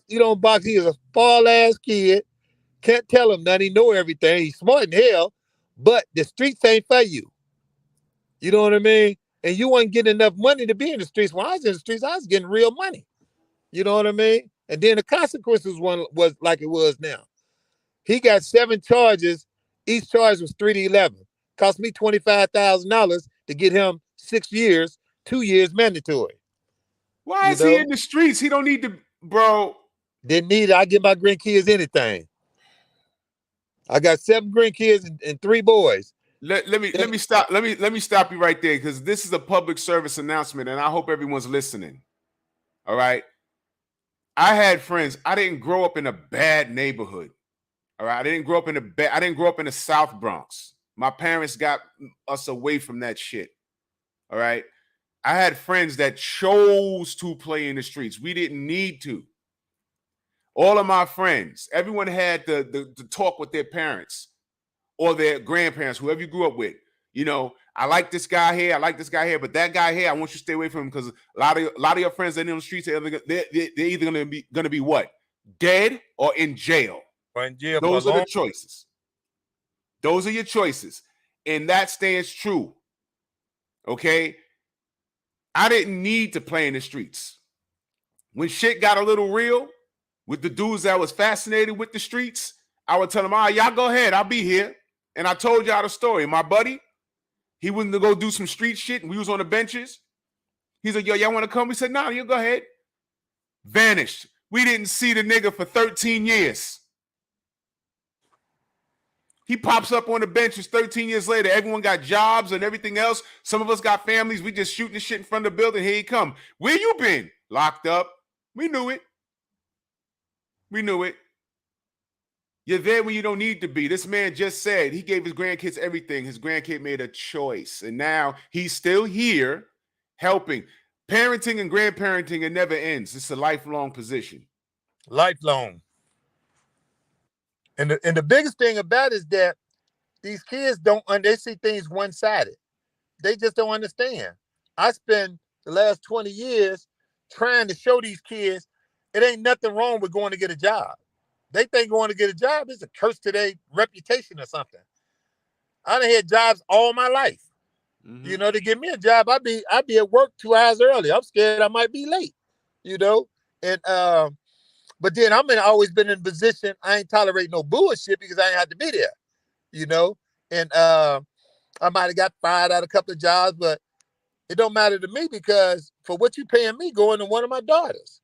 He don't box. He is a fall ass kid. Can't tell him nothing. He know everything. He's smart in hell, but the streets ain't for you. You know what I mean? And you weren't getting enough money to be in the streets. When I was in the streets, I was getting real money. You know what I mean? And then the consequences was like it was now. He got 7 charges. Each charge was 3 to 11. Cost me $25,000 to get him 6 years, 2 years mandatory.
Why is he in the streets? He don't need to, bro.
Didn't need it. I give my grandkids anything. I got 7 grandkids and 3 boys.
Let me stop you right there because this is a public service announcement and I hope everyone's listening. All right. I had friends. I didn't grow up in a bad neighborhood. All right. I didn't grow up in the South Bronx. My parents got us away from that shit. All right. I had friends that chose to play in the streets. We didn't need to. All of my friends, everyone had the talk with their parents or their grandparents, whoever you grew up with. You know, I like this guy here, but that guy here, I want you to stay away from him because a lot of your friends that are in the streets, they're either gonna be what? Dead or in jail.
Or in jail.
Those are the choices. Those are your choices. And that stands true. Okay? I didn't need to play in the streets. When shit got a little real with the dudes that was fascinated with the streets, I would tell them, all right, y'all go ahead. I'll be here. And I told y'all the story. My buddy, he went to go do some street shit, and we was on the benches. He's like, yo, y'all want to come? We said, nah, you go ahead. Vanished. We didn't see the nigga for 13 years. He pops up on the benches 13 years later. Everyone got jobs and everything else. Some of us got families. We just shooting the shit in front of the building. Here he come. Where you been? Locked up. We knew it. We knew it. You're there when you don't need to be. This man just said he gave his grandkids everything. His grandkid made a choice. And now he's still here helping. Parenting and grandparenting, it never ends. It's a lifelong position.
Lifelong. And the biggest thing about it is that these kids they see things one-sided. They just don't understand. I spent the last 20 years trying to show these kids it ain't nothing wrong with going to get a job. They think going to get a job is a curse to their reputation or something. I done had jobs all my life.
Mm-hmm.
You know, to give me a job, I'd be at work 2 hours early. I'm scared I might be late, you know? And but then always been in a position, I ain't tolerate no bullshit because I ain't had to be there, you know? And I might have got fired out a couple of jobs, but it don't matter to me because for what you paying me going to one of my daughters.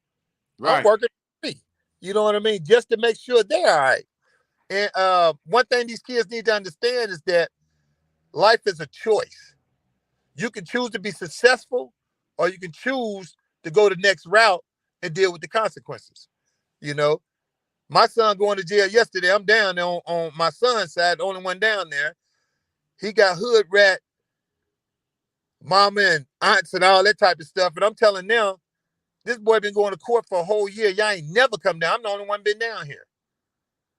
Right.
I'm working for me. You know what I mean? Just to make sure they're all right. And one thing these kids need to understand is that life is a choice. You can choose to be successful or you can choose to go the next route and deal with the consequences. You know, my son going to jail yesterday. I'm down there on my son's side, the only one down there. He got hood rat, mama and aunts and all that type of stuff. And I'm telling them, this boy been going to court for a whole year. Y'all ain't never come down. I'm the only one been down here.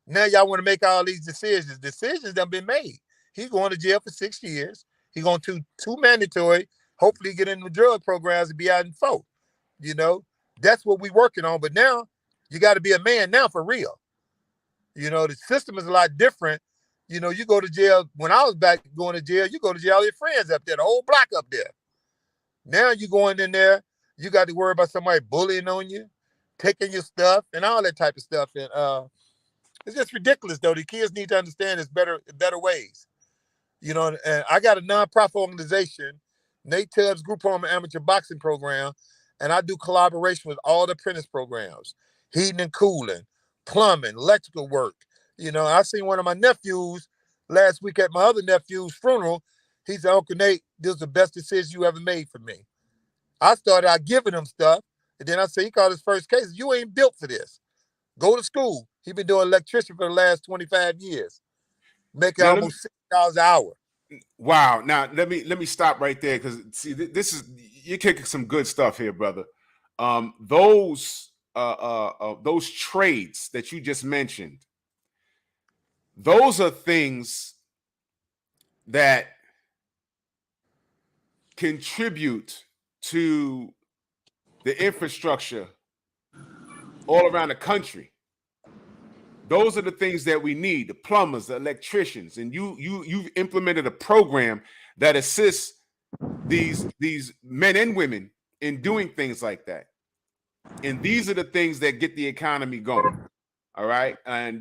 Now y'all want to make all these decisions. Decisions done been made. He's going to jail for 6 years. He's going to two mandatory. Hopefully get into drug programs and be out in 4. You know, that's what we working on. But now you got to be a man now for real. You know, the system is a lot different. You know, you go to jail. When I was back going to jail, you go to jail, all your friends up there, the whole block up there. Now you going in there, you got to worry about somebody bullying on you, taking your stuff and all that type of stuff. And it's just ridiculous, though. The kids need to understand it's better ways. You know, and I got a nonprofit organization, Nate Tubbs Group Home Amateur Boxing Program, and I do collaboration with all the apprentice programs, heating and cooling, plumbing, electrical work. You know, I seen one of my nephews last week at my other nephew's funeral. He said, Uncle Nate, this is the best decision you ever made for me. I started out giving him stuff, and then I said, he called his first case. You ain't built for this. Go to school. He been doing electrician for the last 25 years, making almost $6 an hour.
Wow. Now let me stop right there because see, this is you're kicking some good stuff here, brother. Those trades that you just mentioned, those are things that contribute to the infrastructure all around the country. Those are the things that we need, the plumbers, the electricians, and you've implemented a program that assists these men and women in doing things like that. And these are the things that get the economy going. All right. And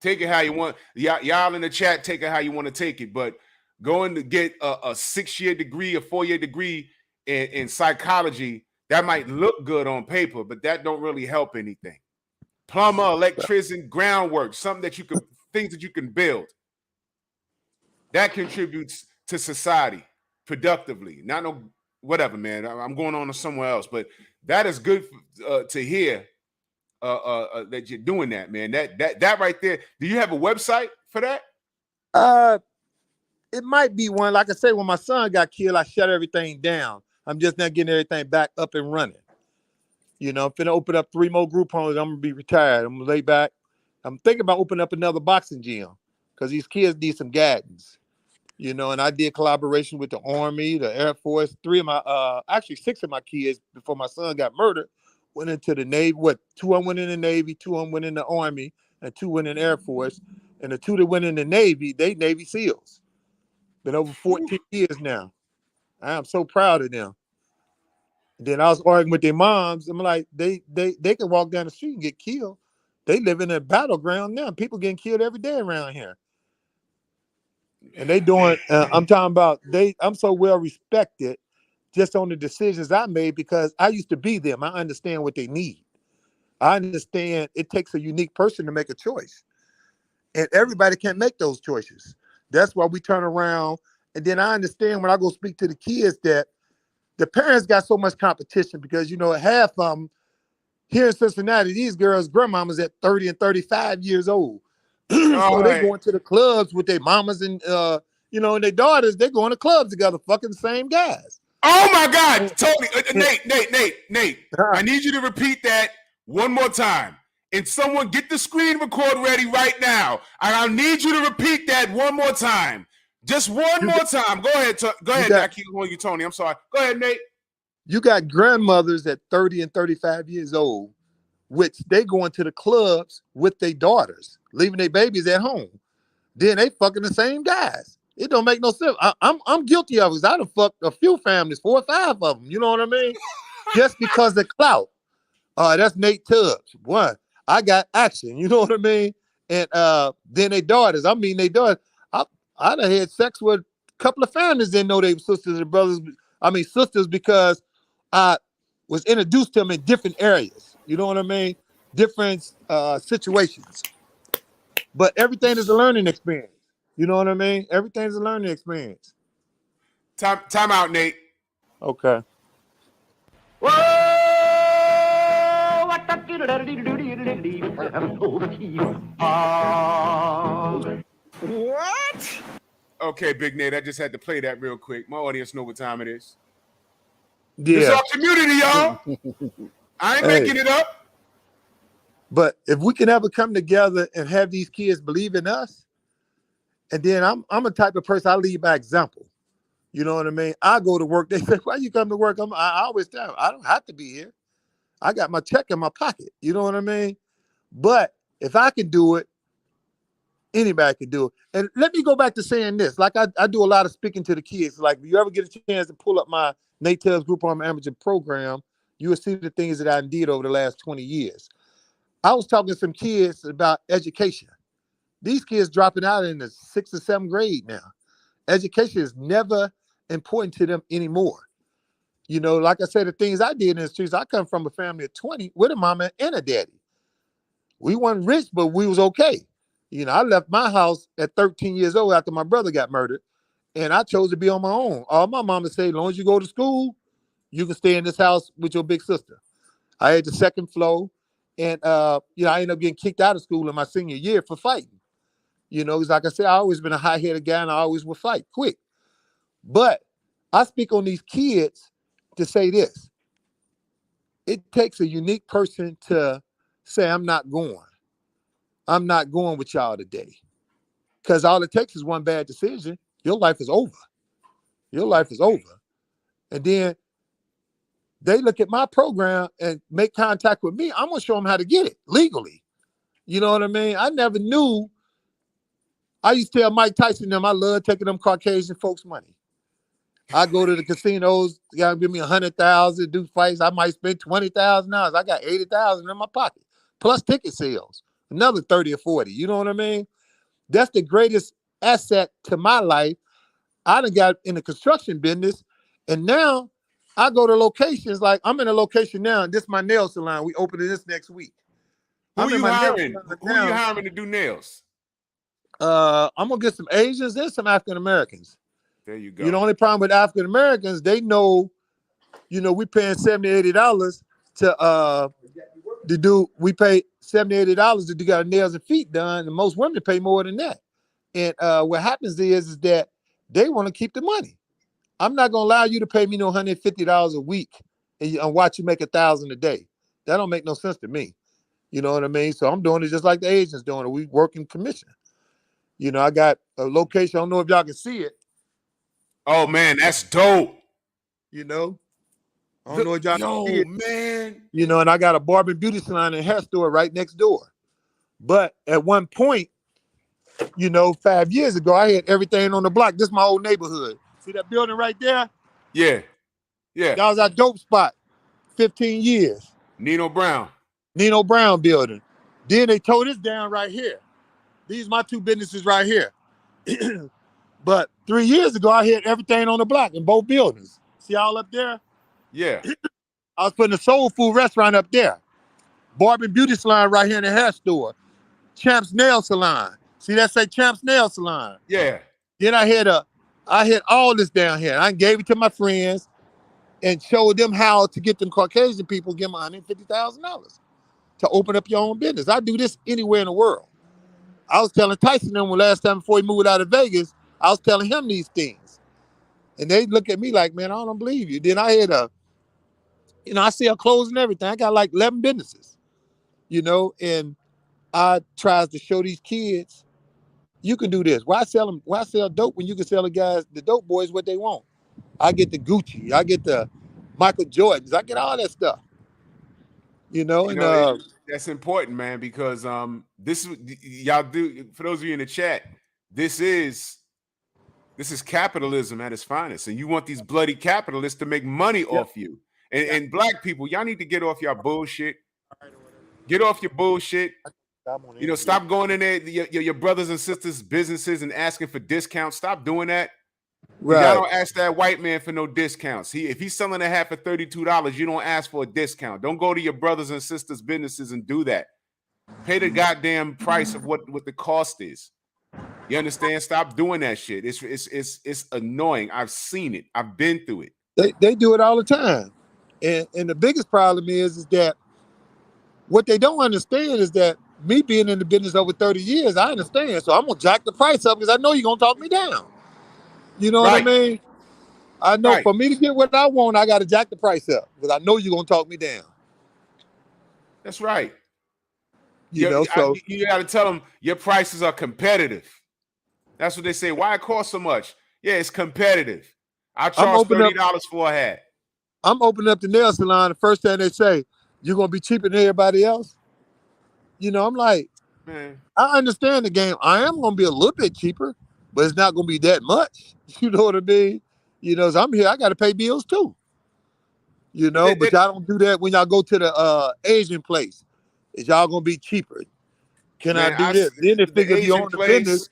take it how you want. Y'all in the chat, take it how you want to take it. But going to get a 6-year degree, a 4-year degree in psychology, that might look good on paper, but that don't really help anything. Plumber, electrician, groundwork, things that you can build. That contributes to society productively. Not no whatever, man. I'm going on to somewhere else, but that is good to hear that you're doing that, man. That right there. Do you have a website for that?
It might be one. Like I said, when my son got killed, I shut everything down. I'm just not getting everything back up and running. You know, I'm finna open up 3 more group homes. I'm gonna be retired. I'm gonna lay back. I'm thinking about opening up another boxing gym because these kids need some guidance. You know, and I did collaboration with the Army, the Air Force. 3 of my, actually 6 of my kids before my son got murdered went into the Navy. 2 of them went in the Navy, 2 of them went in the Army, and 2 went in the Air Force. And the 2 that went in the Navy, they Navy SEALs. Been over 14 years now. I am so proud of them. Then I was arguing with their moms. I'm like, they can walk down the street and get killed. They live in a battleground now. People getting killed every day around here. And they doing, I'm talking about, I'm so well respected just on the decisions I made because I used to be them. I understand what they need. I understand it takes a unique person to make a choice. And everybody can't make those choices. That's why we turn around. And then I understand when I go speak to the kids that the parents got so much competition because, you know, half of them here in Cincinnati, these girls' grandmamas at 30 and 35 years old. So they going to the clubs with their mamas and, you know, and their daughters, they going to clubs together, fucking the same guys.
Oh, my God. Totally. Nate, I need you to repeat that one more time. And someone get the screen record ready right now. And I need you to repeat that one more time. Just one more time. Go ahead. Go ahead, I keep calling you Tony. I'm sorry. Go ahead, Nate.
You got grandmothers at 30 and 35 years old, which they go into the clubs with their daughters, leaving their babies at home. Then they fucking the same guys. It don't make no sense. I'm guilty of it. I done fucked a few families, 4 or 5 of them. You know what I mean? Just because of clout. That's Nate Tubbs. One, I got action. You know what I mean? And then they daughters. They daughters. I done had sex with a couple of families didn't know they were sisters and brothers. Sisters because I was introduced to them in different areas. You know what I mean? Different situations. But everything is a learning experience. You know what I mean? Everything is a learning experience.
Time out, Nate.
Okay.
What?
Okay, Big Nate, I just had to play that real quick. My audience know what time it is.
Yeah.
It's our community, y'all. I ain't making it up.
But if we can ever come together and have these kids believe in us, and then I'm a type of person, I lead by example. You know what I mean? I go to work. They say, why you come to work? I always tell them, I don't have to be here. I got my check in my pocket. You know what I mean? But if I can do it, anybody can do it. And let me go back to saying this. Like I do a lot of speaking to the kids. Like if you ever get a chance to pull up my Nate Tubbs Group on Amateur program, you will see the things that I did over the last 20 years. I was talking to some kids about education. These kids dropping out in the 6th or 7th grade now. Education is never important to them anymore. You know, like I said, the things I did in the streets, I come from a family of 20 with a mama and a daddy. We weren't rich, but we was okay. You know, I left my house at 13 years old after my brother got murdered, and I chose to be on my own. All my mama said, as long as you go to school, you can stay in this house with your big sister. I had the 2nd floor, and, I ended up getting kicked out of school in my senior year for fighting. You know, because like I said, I always been a high-headed guy, and I always would fight quick. But I speak on these kids to say this. It takes a unique person to say, I'm not going. I'm not going with y'all today. Because all it takes is one bad decision. Your life is over. Your life is over. And then they look at my program and make contact with me. I'm going to show them how to get it legally. You know what I mean? I never knew. I used to tell Mike Tyson them I love taking them Caucasian folks' money. I go to the casinos, they gotta give me $100,000 to do fights. I might spend $20,000. I got $80,000 in my pocket, plus ticket sales, another 30 or 40. You know what I mean? That's the greatest asset to my life. I done got in the construction business, and now I go to locations. Like I'm in a location now, and this is my nail salon. We opening this next week.
Who are you hiring? Who are you hiring to do nails?
I'm gonna get some Asians and some African Americans.
There you go.
You know, the only problem with African Americans, they know, we paying $70, $80 to do. We pay $70, $80 to do got nails and feet done, and most women pay more than that. And what happens is that they want to keep the money. I'm not gonna allow you to pay me no $150 a week and watch you make $1,000 a day. That don't make no sense to me. You know what I mean? So I'm doing it just like the Asians doing it. We work in commission. You know, I got a location. I don't know if y'all can see it.
Oh man, that's dope.
You know, I don't know if y'all can see it.
Man.
You know, and I got a barber and beauty salon and hair store right next door. But at one point, 5 years ago, I had everything on the block. This is my old neighborhood. See that building right there?
Yeah.
That was our dope spot. 15 years.
Nino Brown
building. Then they tore this down right here. These are my 2 businesses right here. But 3 years ago, I had everything on the block in both buildings. See all up there?
Yeah.
I was putting a soul food restaurant up there. Barber and beauty salon right here in the hair store. Champ's Nail Salon. See that say Champ's Nail Salon?
Yeah.
Then I had all this down here. I gave it to my friends and showed them how to get them Caucasian people, give them $150,000 to open up your own business. I do this anywhere in the world. I was telling Tyson them last time before he moved out of Vegas, I was telling him these things. And they look at me like, man, I don't believe you. Then I had I sell clothes and everything. I got like 11 businesses, and I tries to show these kids, you can do this. Why sell dope when you can sell the dope boys what they want? I get the Gucci. I get the Michael Jordans. I get all that stuff. You know,
You
and
know, that's important, man, because this is y'all do. For those of you in the chat, this is capitalism at its finest, and you want these bloody capitalists to make money off you. And black people, y'all need to get off your bullshit. Get off your bullshit. You know, stop going in there, your brothers and sisters' businesses and asking for discounts. Stop doing that.
right.
Y'all don't ask that white man for no discounts. If he's selling a hat for $32, you don't ask for a discount. Don't go to your brothers and sisters' businesses and do that. Pay the goddamn price of what the cost is. You understand? Stop doing that shit. It's annoying. I've seen it. I've been through it.
They do it all the time. And the biggest problem is that what they don't understand is that me being in the business over 30 years, I understand. So I'm gonna jack the price up because I know you're gonna talk me down. You know what I mean? I know for me to get what I want, I gotta jack the price up because I know you're gonna talk me down.
That's right.
You know, so
you gotta tell them your prices are competitive. That's what they say. Why it costs so much? Yeah, it's competitive. I charge $30 for a hat.
I'm opening up the nail salon. The first thing they say, you're gonna be cheaper than everybody else. You know, I'm like,
man,
I understand the game. I am gonna be a little bit cheaper, but it's not gonna be that much. You know what I mean? You know, so I'm here. I gotta pay bills too. You know, but y'all don't do that when y'all go to the Asian place. Is y'all gonna be cheaper? Can I do this? Then they figure if you own the business.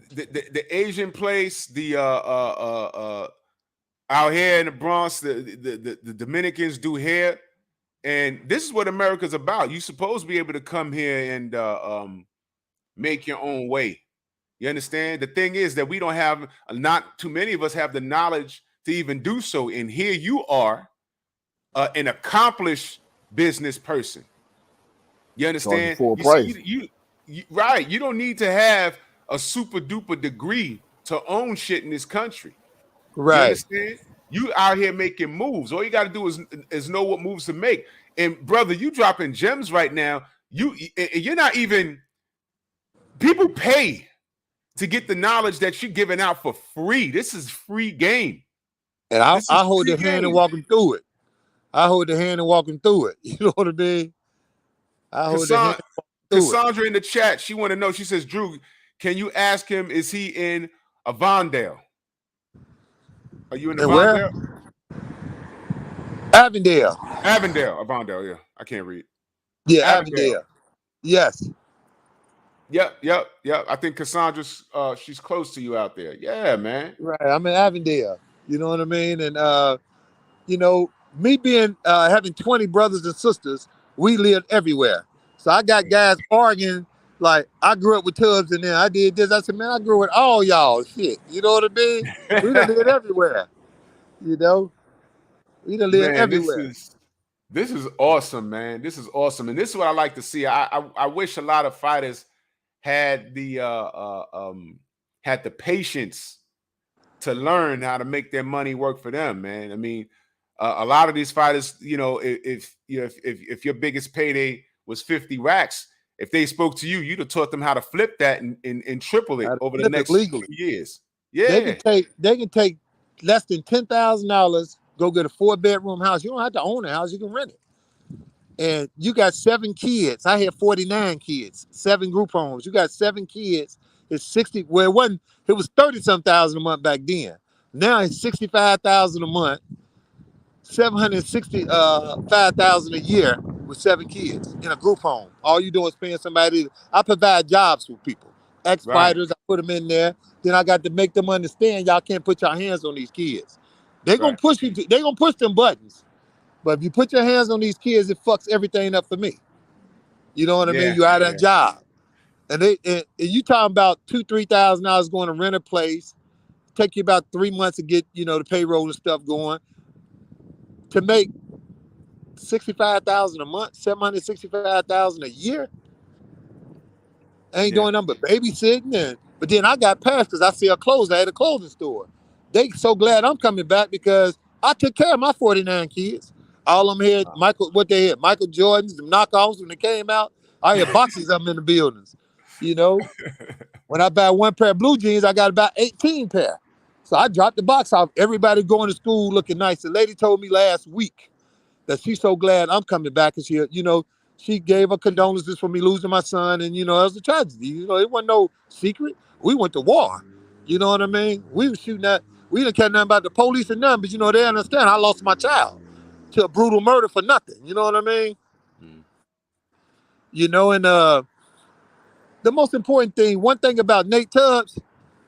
The Asian place, out here in the Bronx, the Dominicans do hair, and this is what America's about. You're supposed to be able to come here and make your own way. You understand? The thing is that we don't have, not too many of us have the knowledge to even do so. And here you are, an accomplished business person. You understand?
Full price.
You right. You don't need to have a super duper degree to own shit in this country.
Right.
You understand? You out here making moves. All you got to do is know what moves to make. And brother, you dropping gems right now. You're not even, people pay to get the knowledge that you're giving out for free. This is free game.
And I hold their hand and walk them through it. I hold their hand and walk them through it. You know what I mean?
Cassandra in the chat, she want to know, she says, Drew, can you ask him, is he in Avondale? Are you in Avondale?
Avondale.
Avondale, yeah. I can't read.
Yeah, Avondale. Yes.
Yep. I think Cassandra's she's close to you out there. Yeah, man.
Right. I'm in Avondale. You know what I mean? And you know, me being having 20 brothers and sisters, we live everywhere. So I got guys arguing, like, I grew up with Tubbs and then I did this. I said, man, I grew up with all y'all shit. You know what I mean? We done live everywhere. You know? We done live everywhere.
This is awesome, man. This is awesome. And this is what I like to see. I wish a lot of fighters had the patience to learn how to make their money work for them, man. I mean, a lot of these fighters, you know, if your biggest payday was 50 racks, if they spoke to you, you'd have taught them how to flip that and triple it over the next few years. Yeah,
they can take less than $10,000, go get a 4-bedroom house. You don't have to own a house; you can rent it. And you got 7 kids. I had 49 kids, 7 group homes. You got 7 kids. It's 60. Well, it wasn't. It was 30-some thousand a month back then. Now it's 65,000 a month, 765,000 a year with 7 kids in a group home. All you do is paying somebody. I provide jobs for people, ex-fighters. I put them in there. Then I got to make them understand y'all can't put your hands on these kids. They're gonna push you. They're gonna push them buttons. But if you put your hands on these kids, it fucks everything up for me. You know what I mean? You out of a job. And you talking about $2,000-$3,000 going to rent a place, take you about 3 months to get, you know, the payroll and stuff going. To make $65,000 a month, $765,000 a year, ain't doing nothing but babysitting. But then I got passed because I sell clothes. I had a clothing store. They so glad I'm coming back because I took care of my 49 kids. All of them had Michael Jordans, the knockoffs when they came out. I had boxes of them in the buildings. You know, when I buy 1 pair of blue jeans, I got about 18 pair. So I dropped the box off. Everybody going to school looking nice. The lady told me last week that she's so glad I'm coming back. And she gave her condolences for me losing my son. And, it was a tragedy. It wasn't no secret. We went to war. You know what I mean? We were shooting at, we didn't care nothing about the police and nothing, but, they understand I lost my child to a brutal murder for nothing. You know what I mean? And the most important thing, one thing about Nate Tubbs,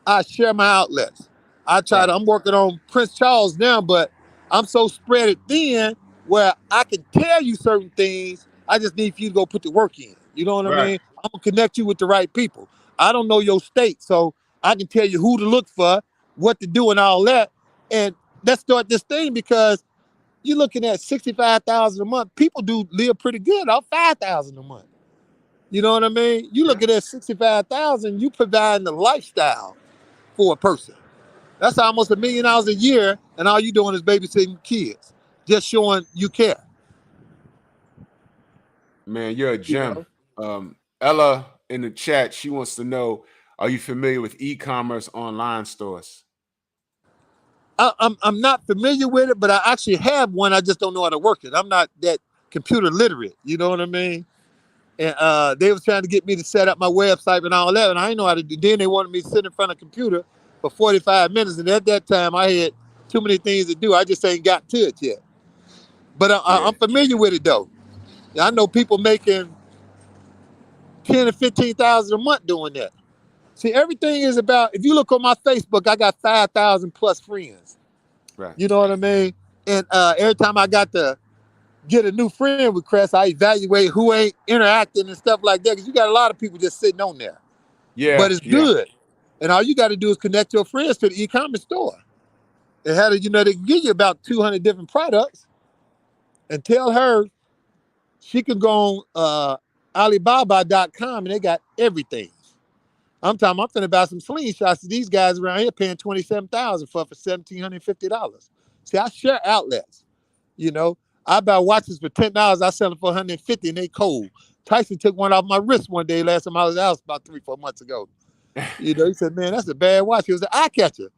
I share my outlets. I'm working on Prince Charles now, but I'm so spread it thin where I can tell you certain things. I just need for you to go put the work in. You know what I mean? I'm going to connect you with the right people. I don't know your state, so I can tell you who to look for, what to do and all that. And let's start this thing because you're looking at $65,000 a month. People do live pretty good off $5,000 a month. You know what I mean? You look at that $65,000, you providing the lifestyle for a person. That's almost $1 million a year, and all you doing is babysitting kids, just showing you care.
Man, you're a gem. Ella in the chat, she wants to know, are you familiar with e-commerce online stores?
I'm not familiar with it, but I actually have one. I just don't know how to work it. I'm not that computer literate. You know what I mean? And they was trying to get me to set up my website and all that, and I didn't know how to do. Then they wanted me to sit in front of a computer for 45 minutes, and at that time I had too many things to do. I just ain't got to it yet. But I'm familiar with it though. I know people making $10,000 to $15,000 a month doing that. See, everything is about. If you look on my Facebook, I got 5,000 plus friends.
Right.
You know what I mean? And every time I got to get a new friend request, I evaluate who ain't interacting and stuff like that. Because you got a lot of people just sitting on there.
Yeah.
But it's good. And all you got to do is connect your friends to the e-commerce store. And how they can give you about 200 different products and tell her she can go on Alibaba.com and they got everything. I'm finna buy some slingshots to these guys around here paying $27,000 for $1,750. See, I share outlets. I buy watches for $10. I sell them for $150 and they cold. Tyson took one off my wrist one day last time I was out about 3-4 months ago. He said, man, that's a bad watch. It was an eye catcher.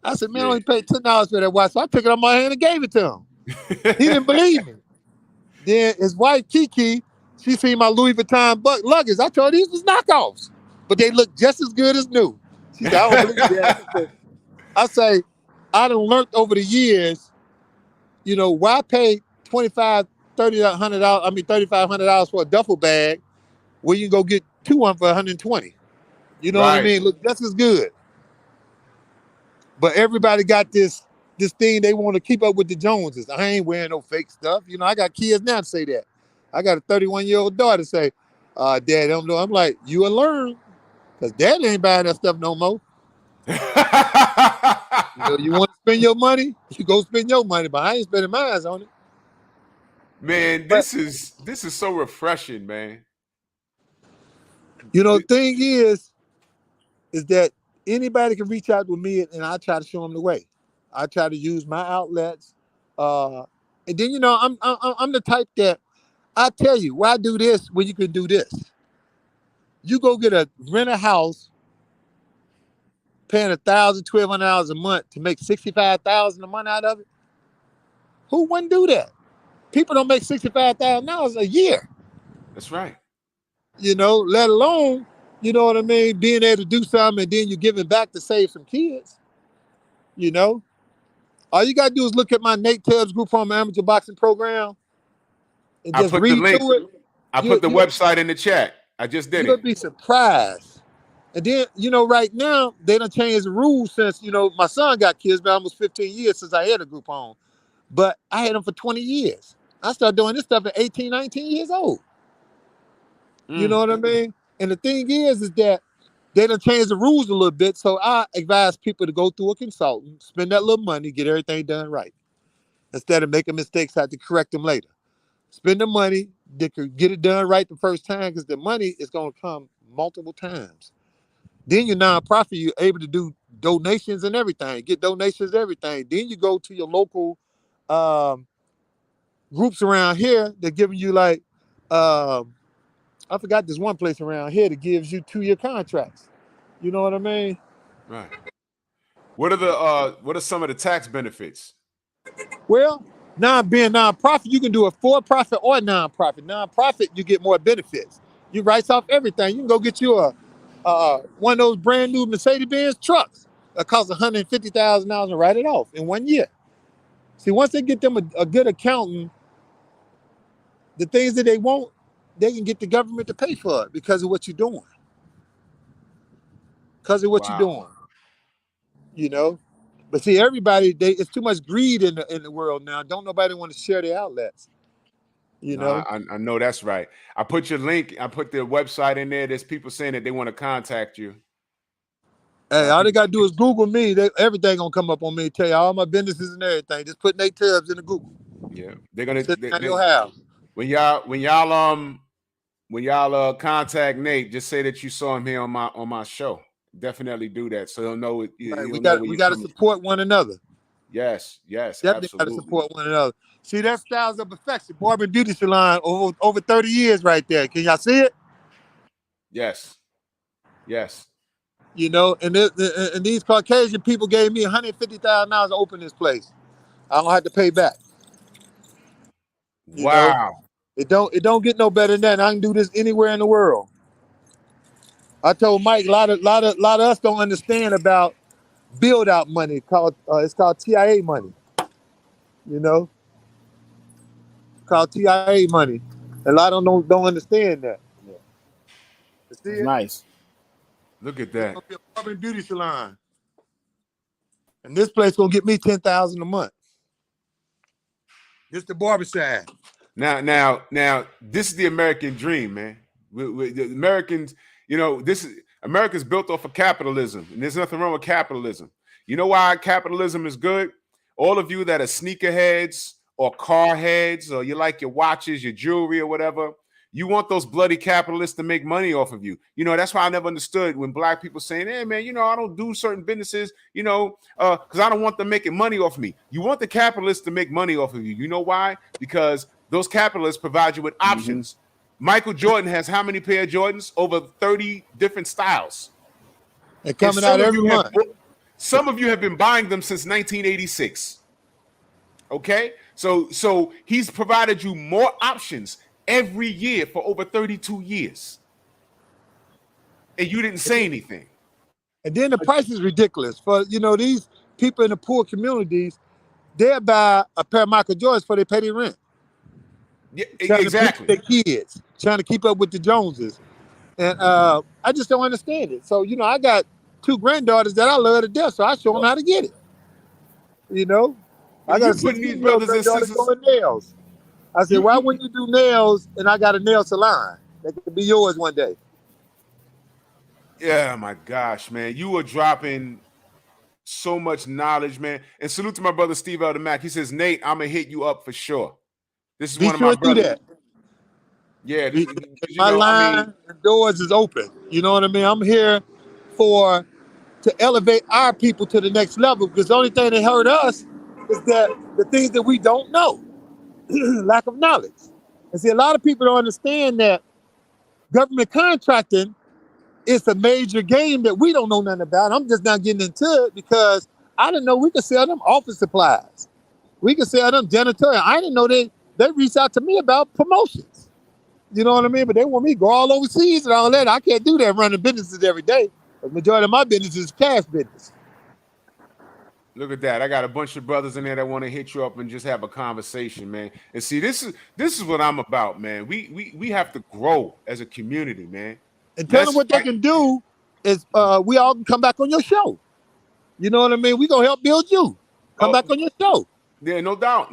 I said, man, I only paid $10 for that watch. So I took it on my hand and gave it to him. He didn't believe me. Then his wife, Kiki, she seen my Louis Vuitton luggage. I told her these was knockoffs, but they look just as good as new. She said, I don't believe that. I say, I done learned over the years, why pay $2,500, $3,500 for a duffel bag where you can go get two of them for $120. You know what I mean? Look just as good. But everybody got this thing they want to keep up with the Joneses. I ain't wearing no fake stuff. I got kids now to say that. I got a 31-year-old daughter say, Dad, I don't know. I'm like, you will learn. Because Dad ain't buying that stuff no more. You want to spend your money? You go spend your money, but I ain't spending mine on it.
Man, this is so refreshing, man.
The thing is that anybody can reach out with me and I try to show them the way. I try to use my outlets. And then, I'm the type that I tell you, why do this when you can do this? You go rent a house, paying $1,000, $1,200 a month to make $65,000 a month out of it. Who wouldn't do that? People don't make $65,000 a year.
That's right.
Let alone, you know what I mean, being able to do something and then you give it back to save some kids. All you gotta do is look at my Nate Tubbs group home amateur boxing program and just read through it.
I put the website in the chat. I just did it.
You'll be surprised. And then, right now, they done changed the rules since, my son got kids, but almost 15 years since I had a group home. But I had them for 20 years. I started doing this stuff at 18, 19 years old. You know what I mean? And the thing is that they done changed the rules a little bit. So I advise people to go through a consultant, spend that little money, get everything done right. Instead of making mistakes, have to correct them later. Spend the money, they could get it done right the first time because the money is going to come multiple times. Then your nonprofit, you're able to do donations and everything, get donations and everything. Then you go to your local groups around here that giving you I forgot this one place around here that gives you 2-year contracts. You know what I mean?
Right. What are some of the tax benefits?
Well, now being nonprofit, you can do a for-profit or nonprofit. Nonprofit, you get more benefits. You write off everything. You can go get you a one of those brand new Mercedes-Benz trucks that costs $150,000 and write it off in 1 year. See, once they get them a good accountant, the things that they want, they can get the government to pay for it because of what you're doing. Because of what you're doing. You know? But see, everybody, it's too much greed in the world now. Don't nobody want to share their outlets. You know?
I know that's right. I put your link, I put the website in there. There's people saying that they want to contact you.
Hey, all they gotta do is Google me. Everything gonna come up on me. Tell you all my businesses and everything. Just put Nate Tubbs in the Google.
Yeah, they're gonna.
Your house.
When y'all contact Nate, just say that you saw him here on my show. Definitely do that, so he'll know it.
Right, we got to support one another.
Yes,
definitely got to support one another. See, that Styles of Perfection, barber and beauty salon, over 30 years right there. Can y'all see it?
Yes.
You know, and these Caucasian people gave me $150,000 to open this place. I don't have to pay back.
Wow.
It don't get no better than that. I can do this anywhere in the world. I told Mike, a lot of us don't understand about build out money. It's called TIA money. You know, it's called TIA money. A lot of them don't understand that.
Yeah.
See
it's
it?
Nice.
Look at that.
It's gonna be a barber and beauty salon, and this place gonna get me $10,000 a month. Just the barber side.
Now, this is the American dream, man. The Americans, you know, America's built off of capitalism, and there's nothing wrong with capitalism. You know why capitalism is good? All of you that are sneakerheads or car heads, or you like your watches, your jewelry, or whatever, you want those bloody capitalists to make money off of you. You know, that's why I never understood when black people saying, hey, man, you know, I don't do certain businesses, you know, because I don't want them making money off me. You want the capitalists to make money off of you. You know why? Because those capitalists provide you with options. Michael Jordan has how many pair of Jordans? Over 30 different styles.
They're coming out every month.
Some of you have been buying them since 1986. Okay? So he's provided you more options every year for over 32 years. And you didn't say anything.
And then the price is ridiculous. For, you know, these people in the poor communities, they'll buy a pair of Michael Jordans for they pay their rent.
Yeah, exactly.
Their kids, trying to keep up with the Joneses. And I just don't understand it. So, you know, I got 2 granddaughters that I love to death, so I show them how to get it. You know? I got 16 brothers and sisters doing nails. I said, why wouldn't you do nails and I got a nail salon that could be yours one day?
Yeah, my gosh, man. You are dropping so much knowledge, man. And salute to my brother Steve Elder Mack. He says, Nate, I'm going to hit you up for sure. This is one of my brothers.
That.
Yeah.
My line and doors is open. You know what I mean? I'm here to elevate our people to the next level, because the only thing that hurt us is that the things that we don't know. Lack of knowledge. And see, a lot of people don't understand that government contracting is a major game that we don't know nothing about. I'm just not getting into it because I didn't know we could sell them office supplies. We could sell them janitorial. I didn't know they reached out to me about promotions. You know what I mean? But they want me to go all overseas and all that. I can't do that running businesses every day. The majority of my business is cash business.
Look at that. I got a bunch of brothers in there that want to hit you up and just have a conversation, man. And see, this is what I'm about, man. We have to grow as a community, man.
And tell them what they can do is we all can come back on your show. You know what I mean? We're going to help build you. Come back on your show.
Yeah, no doubt.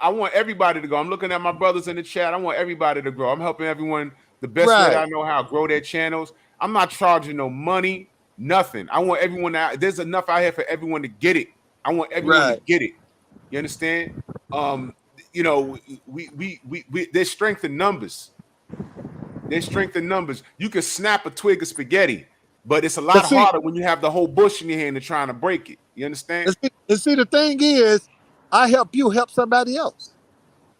I want everybody to go. I'm looking at my brothers in the chat. I want everybody to grow. I'm helping everyone the best way I know how, grow their channels. I'm not charging no money. Nothing. I want everyone to, there's enough out here for everyone to get it. I want everyone to get it. You understand? You know, we there's strength in numbers. There's strength in numbers. You can snap a twig of spaghetti, but it's a lot harder when you have the whole bush in your hand and trying to break it. You understand?
And see, the thing is, I help you help somebody else.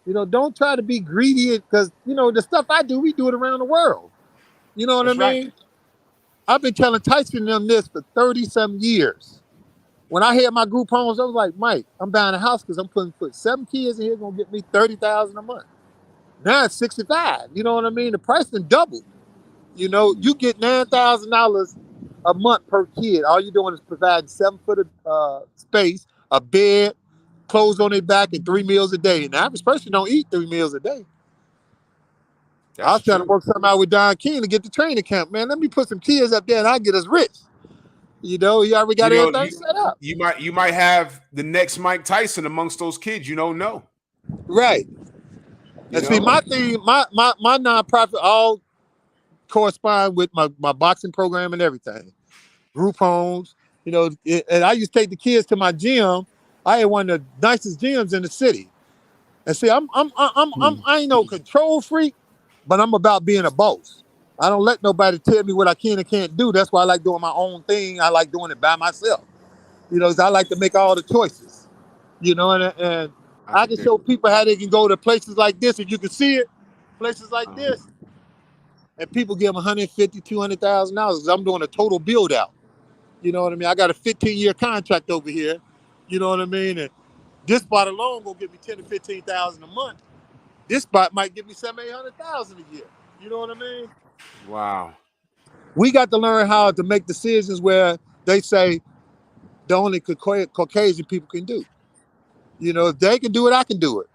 You know, don't try to be greedy, because, you know, the stuff I do, we do it around the world. You know what I mean? I've been telling Tyson them this for 30-some years. when I had my group homes, I was like, Mike, I'm buying a house because I'm put 7 kids in here, gonna get me $30,000 a month. Now it's 65. You know what I mean? The price done doubled. You know, you get $9,000 a month per kid. All you're doing is providing 7 foot of space, a bed, clothes on their back, and 3 meals a day. And the average person don't eat 3 meals a day. I was trying to work something out with Don King to get the training camp. Man, let me put some kids up there and I'll get us rich. You know, he already got everything set up.
You might have the next Mike Tyson amongst those kids. You don't know.
Right. And see, my thing, my nonprofit all correspond with my boxing program and everything. Group homes, you know, and I used to take the kids to my gym. I had one of the nicest gyms in the city. And see, I ain't no control freak, but I'm about being a boss. I don't let nobody tell me what I can and can't do. That's why I like doing my own thing. I like doing it by myself. You know, I like to make all the choices. You know, and I can show people how they can go to places like this, if you can see it, places like this, and people give them $150,000, $200,000 because I'm doing a total build out. You know what I mean? I got a 15-year contract over here. You know what I mean? And this spot alone will give me $10,000 to $15,000 a month. This spot might give me $700,000, $800,000 a year. You know what I mean?
Wow.
We got to learn how to make decisions where they say the only Caucasian people can do. You know, if they can do it, I can do it.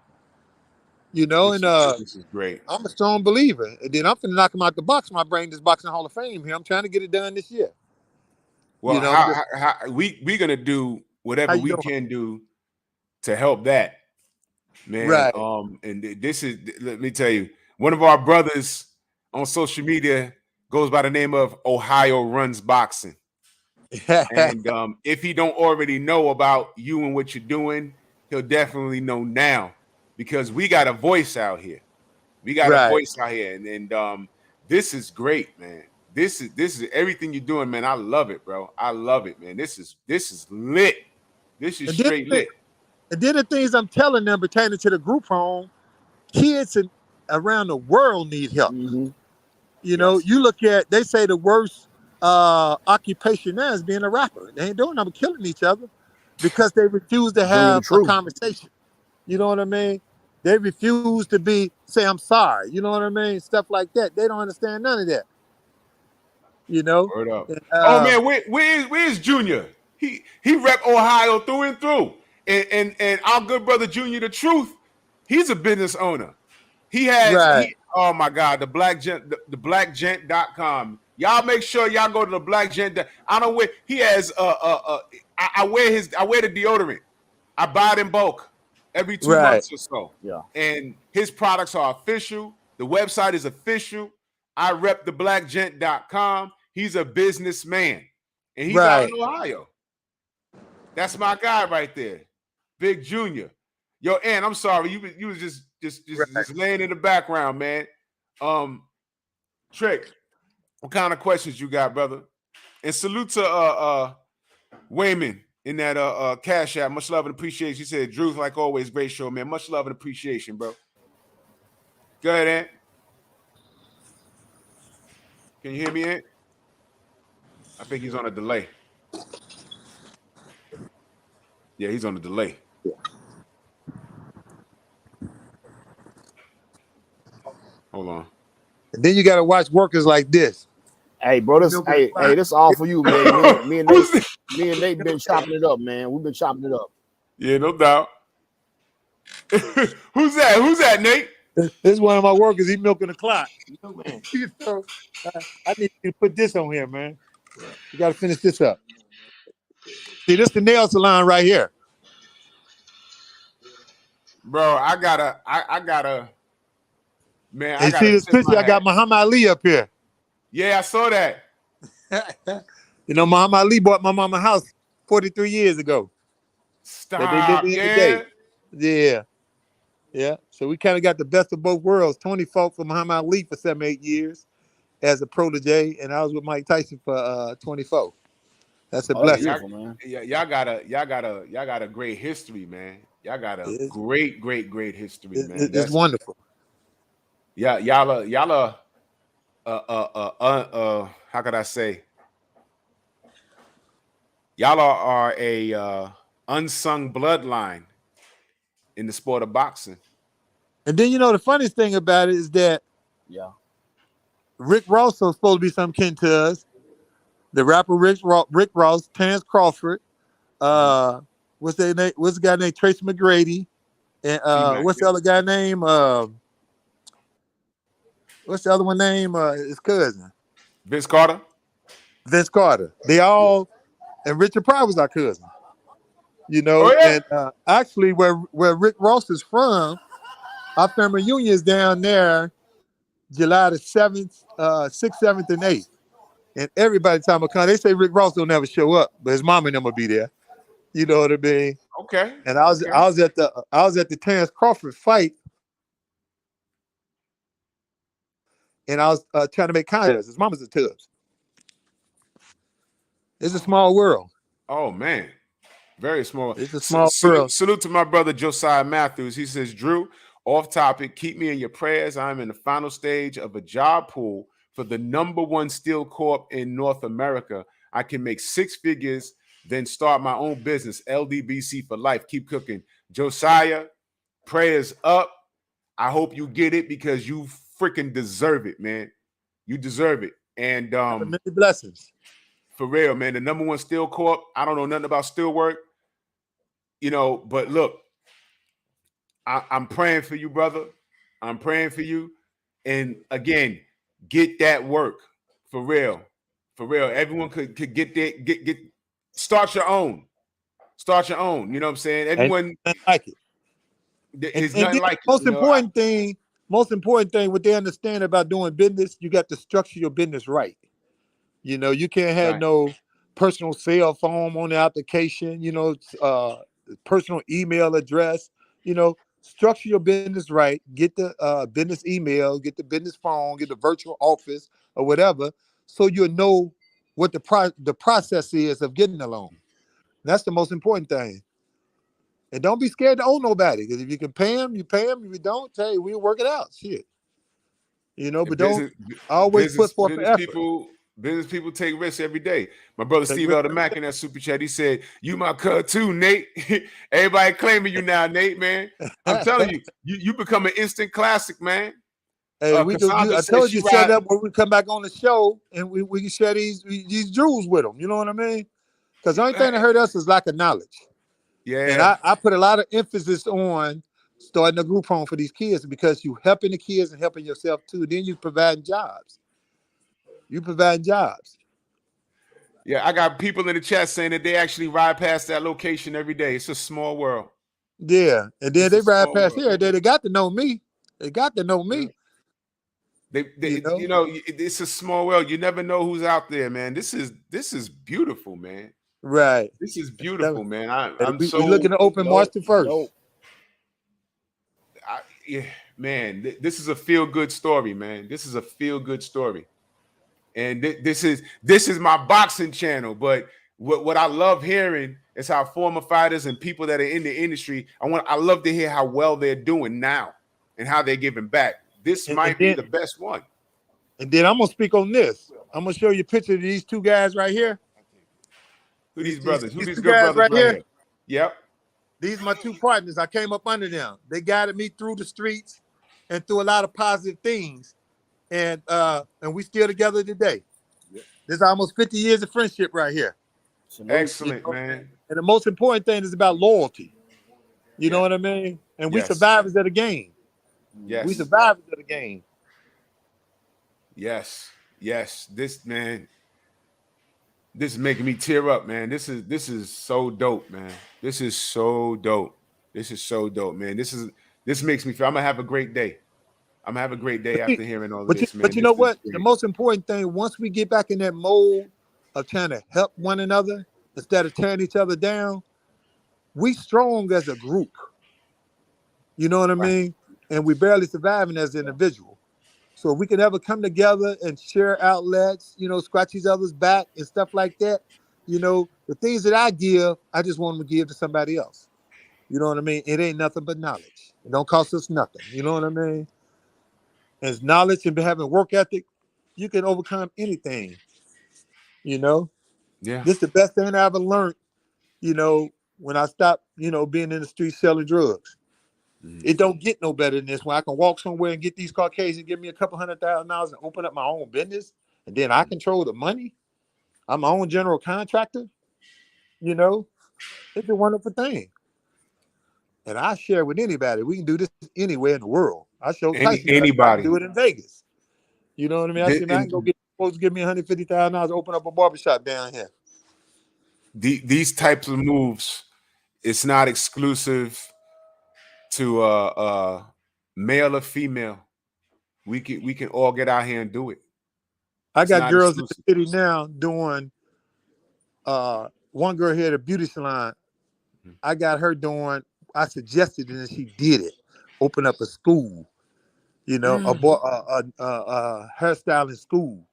You know,
This is great.
I'm a strong believer. And then I'm finna knock him out the box when I bring this Boxing Hall of Fame here. I'm trying to get it done this year.
Well,
you know,
how we're gonna do whatever we can do to help that, man.
Right.
And this is, let me tell you, one of our brothers on social media goes by the name of Ohio Runs Boxing. And if he don't already know about you and what you're doing, he'll definitely know now, because we got a voice out here. We got a voice out here, and this is great, man. This is everything you're doing, man. I love it, bro. I love it, man. This is lit. This is straight lit.
And then the things I'm telling them pertaining to the group home, kids around the world need help.
Mm-hmm.
You know, you look at, they say the worst occupation now is being a rapper. They ain't doing nothing but killing each other because they refuse to have a conversation. You know what I mean? They refuse to say, I'm sorry. You know what I mean? Stuff like that. They don't understand none of that. You know?
Word up. Oh man, where's Junior? He rep Ohio through and through. And our good brother Junior, the truth, he's a business owner. He has oh my God, the blackgent.com. Y'all make sure y'all go to the Black Gent. I don't wear, he has I wear the deodorant. I buy it in bulk every 2 months or so.
Yeah.
And his products are official. The website is official. I rep the blackgent.com. He's a businessman. And he's out in Ohio. That's my guy right there. Big Junior. Yo, Ann, I'm sorry. You was just laying in the background, man. Trick, what kind of questions you got, brother? And salute to Wayman in that Cash App. Much love and appreciation. He said, Drew, like always, great show, man. Much love and appreciation, bro. Go ahead, Ant. Can you hear me, Ant? I think he's on a delay. Yeah, he's on a delay. Hold on.
And then you got to watch workers like this.
Hey, bro, this this all for you, man. Me and Nate been chopping it up, man. We've been chopping it up.
Yeah, no doubt. Who's that? Who's that, Nate?
This is one of my workers. He's milking the clock. Man. So, I need you to put this on here, man. You got to finish this up. See, this is the nail salon right here.
Bro, I gotta, man.
And see this picture? I got Muhammad Ali up here.
Yeah, I saw that.
You know, Muhammad Ali bought my mama house 43 years ago.
Stop,
yeah. So we kind of got the best of both worlds. Tony fought for Muhammad Ali for 7-8 years as a protege, and I was with Mike Tyson for 24. That's a blessing.
Y'all got a great history, man. Y'all got a great history, man.
It's wonderful.
Yeah, y'all are how could I say? Y'all are a unsung bloodline in the sport of boxing.
And then the funniest thing about it is that Rick Ross was supposed to be some kin to us. The rapper Rick Ross, Terrence Crawford, what's their name? What's the guy named Tracy McGrady? And what's the other guy name? What's the other one name? His cousin.
Vince Carter.
Vince Carter. They all, and Richard Pryor was our cousin.
Oh, yeah.
And actually where Rick Ross is from, our family reunion is down there July the 7th, 6th, 7th, and 8th. And everybody time I come, they say Rick Ross don't never show up, but his mom and them will be there. You know what I mean?
Okay.
And I was at the Terrence Crawford fight, and I was trying to make contact. His mama's a Tubbs. It's a small world.
Oh man, very small.
It's a small world.
Salute to my brother Josiah Matthews. He says, Drew, off topic, keep me in your prayers. I'm in the final stage of a job pool for the #1 steel corp in North America. I can make 6 figures, then start my own business. LDBC for life. Keep cooking. Josiah, prayers up. I hope you get it because you freaking deserve it, man. You deserve it. And
many blessings.
For real, man. The #1 steel corp. I don't know nothing about steel work, but look, I'm praying for you, brother. I'm praying for you. And again, get that work for real. For real. Everyone could get that, get start your own. Start your own. You know what I'm saying? Everyone
like it.
It's nothing like it.
Most important thing, what they understand about doing business, you got to structure your business right. You can't have no personal cell phone on the application, personal email address, structure your business right, get the business email, get the business phone, get the virtual office or whatever, so you'll know what the process is of getting a loan. That's the most important thing. And don't be scared to owe nobody, because if you can pay them, you pay them. If you don't, hey, we'll work it out. Shit. But don't always put forth the effort.
Business people take risks every day. My brother Steve Elder Mack in that super chat, he said, "You my cuz too, Nate." Everybody claiming you now, Nate, man. I'm telling you, you become an instant classic, man.
Hey, I told you set up when we come back on the show and we can share these jewels with them. You know what I mean? Because the only thing that hurt us is lack of knowledge.
Yeah.
And I put a lot of emphasis on starting a group home for these kids, because you helping the kids and helping yourself too. Then you providing jobs.
Yeah, I got people in the chat saying that they actually ride past that location every day. It's a small world.
Yeah, and then they ride past here. They got to know me. They got to know me.
It's a small world. You never know who's out there, man. This is beautiful, man.
Right.
This is beautiful, man.
We looking to open March the 1st.
Man, this is a feel-good story, man. This is a feel-good story. And this is my boxing channel. But what I love hearing is how former fighters and people that are in the industry, I love to hear how well they're doing now and how they're giving back. This might be the best one.
And then I'm gonna speak on this. I'm gonna show you a picture of these two guys right here.
Who these brothers? Who these
good brothers right here?
Yep.
These are my two partners. I came up under them. They guided me through the streets and through a lot of positive things. And we still together today. This is almost 50 years of friendship right here.
Excellent, man.
And the most important thing is about loyalty. You know what I mean? And we survivors of the game.
Yes.
We survivors of the game.
Yes. This, man, this is making me tear up, man. This is so dope, man. This is so dope. Man. This makes me feel I'm gonna have a great day. I'm gonna have a great day after hearing all of this, man.
But you know what? The most important thing, once we get back in that mode of trying to help one another instead of tearing each other down, we strong as a group. You know what I mean? And we barely surviving as an individual. So if we can ever come together and share outlets, scratch each other's back and stuff like that, the things that I give, I just want them to give to somebody else. You know what I mean? It ain't nothing but knowledge. It don't cost us nothing. You know what I mean? As knowledge and having work ethic, you can overcome anything.
Yeah.
This is the best thing I ever learned, you know, when I stopped, you know, being in the street selling drugs. It don't get no better than this. When I can walk somewhere and get these Caucasians, give me a couple $100,000 and open up my own business, and then I control the money. I'm my own general contractor. You know, it's a wonderful thing. And I share with anybody. We can do this anywhere in the world. I showed Tyson that I can
Anybody.
do it in Vegas. You know what I mean? I said, man, I can go get supposed to give me $150,000 to open up a barbershop down here.
These types of moves, it's not exclusive to male or female. We can all get out here and do it.
I
It's
got
not
girls
exclusive.
in the city now doing one girl here at a beauty salon. I got her doing, I suggested it and she did it. Open up a school, you know, a hairstyling school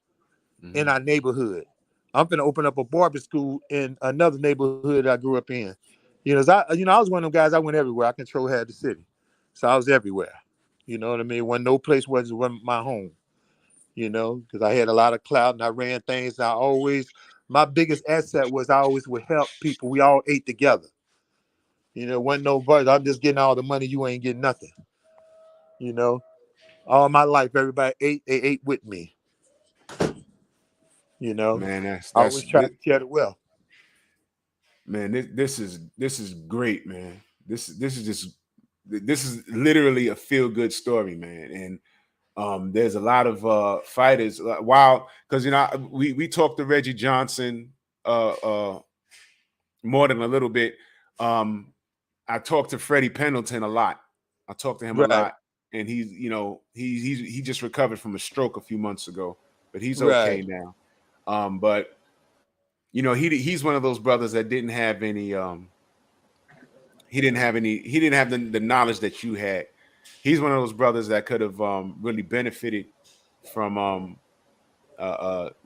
in our neighborhood. I'm gonna open up a barber school in another neighborhood I grew up in. You know, I was one of them guys. I went everywhere. I control half the city, so I was everywhere. You know what I mean? When no place wasn't my home. You know, because I had a lot of clout and I ran things. My biggest asset was I always would help people. We all ate together. You know, wasn't no budget. I'm just getting all the money. You ain't getting nothing. You know, all my life, everybody ate. They ate with me. You know,
Man,
I
that's
always try to share the wealth.
man. This is great, man. This is literally a feel good story, man. And there's a lot of fighters. Wow, because you know we talked to Reggie Johnson more than a little bit. I talked to Freddie Pendleton a lot. I talked to him a lot, and he's he just recovered from a stroke a few months ago, but he's okay now. But you know he's one of those brothers that didn't have any he didn't have the knowledge that you had. He's one of those brothers that could have really benefited from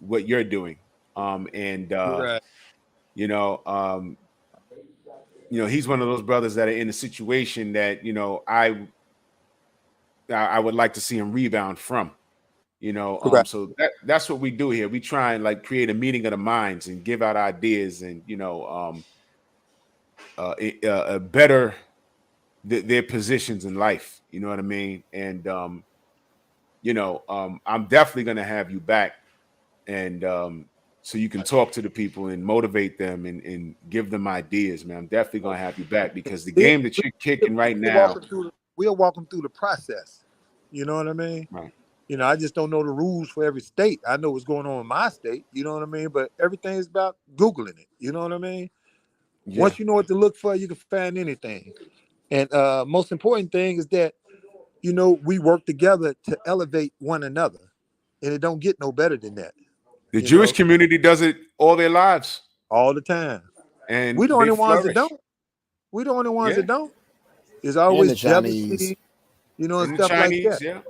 what you're doing. He's one of those brothers that are in a situation that I would like to see him rebound from. So that's what we do here. We try and like create a meeting of the minds and give out ideas and better their positions in life. You know what I mean? And I'm definitely gonna have you back, and so you can talk to the people and motivate them and give them ideas, man. I'm definitely gonna have you back because the game that you're kicking right now,
we'll walk them through the process. You know what I mean?
Right.
You know, I just don't know the rules for every state. I know what's going on in my state. You know what I mean? But everything is about Googling it. You know what I mean? Yeah. Once you know what to look for, you can find anything. And most important thing is that, we work together to elevate one another. And it don't get no better than that.
The Jewish community does it all their lives.
All the time.
And
we're the only ones that don't. We're the only ones that don't. There's always jealousy, and stuff Chinese, like that.
Yeah.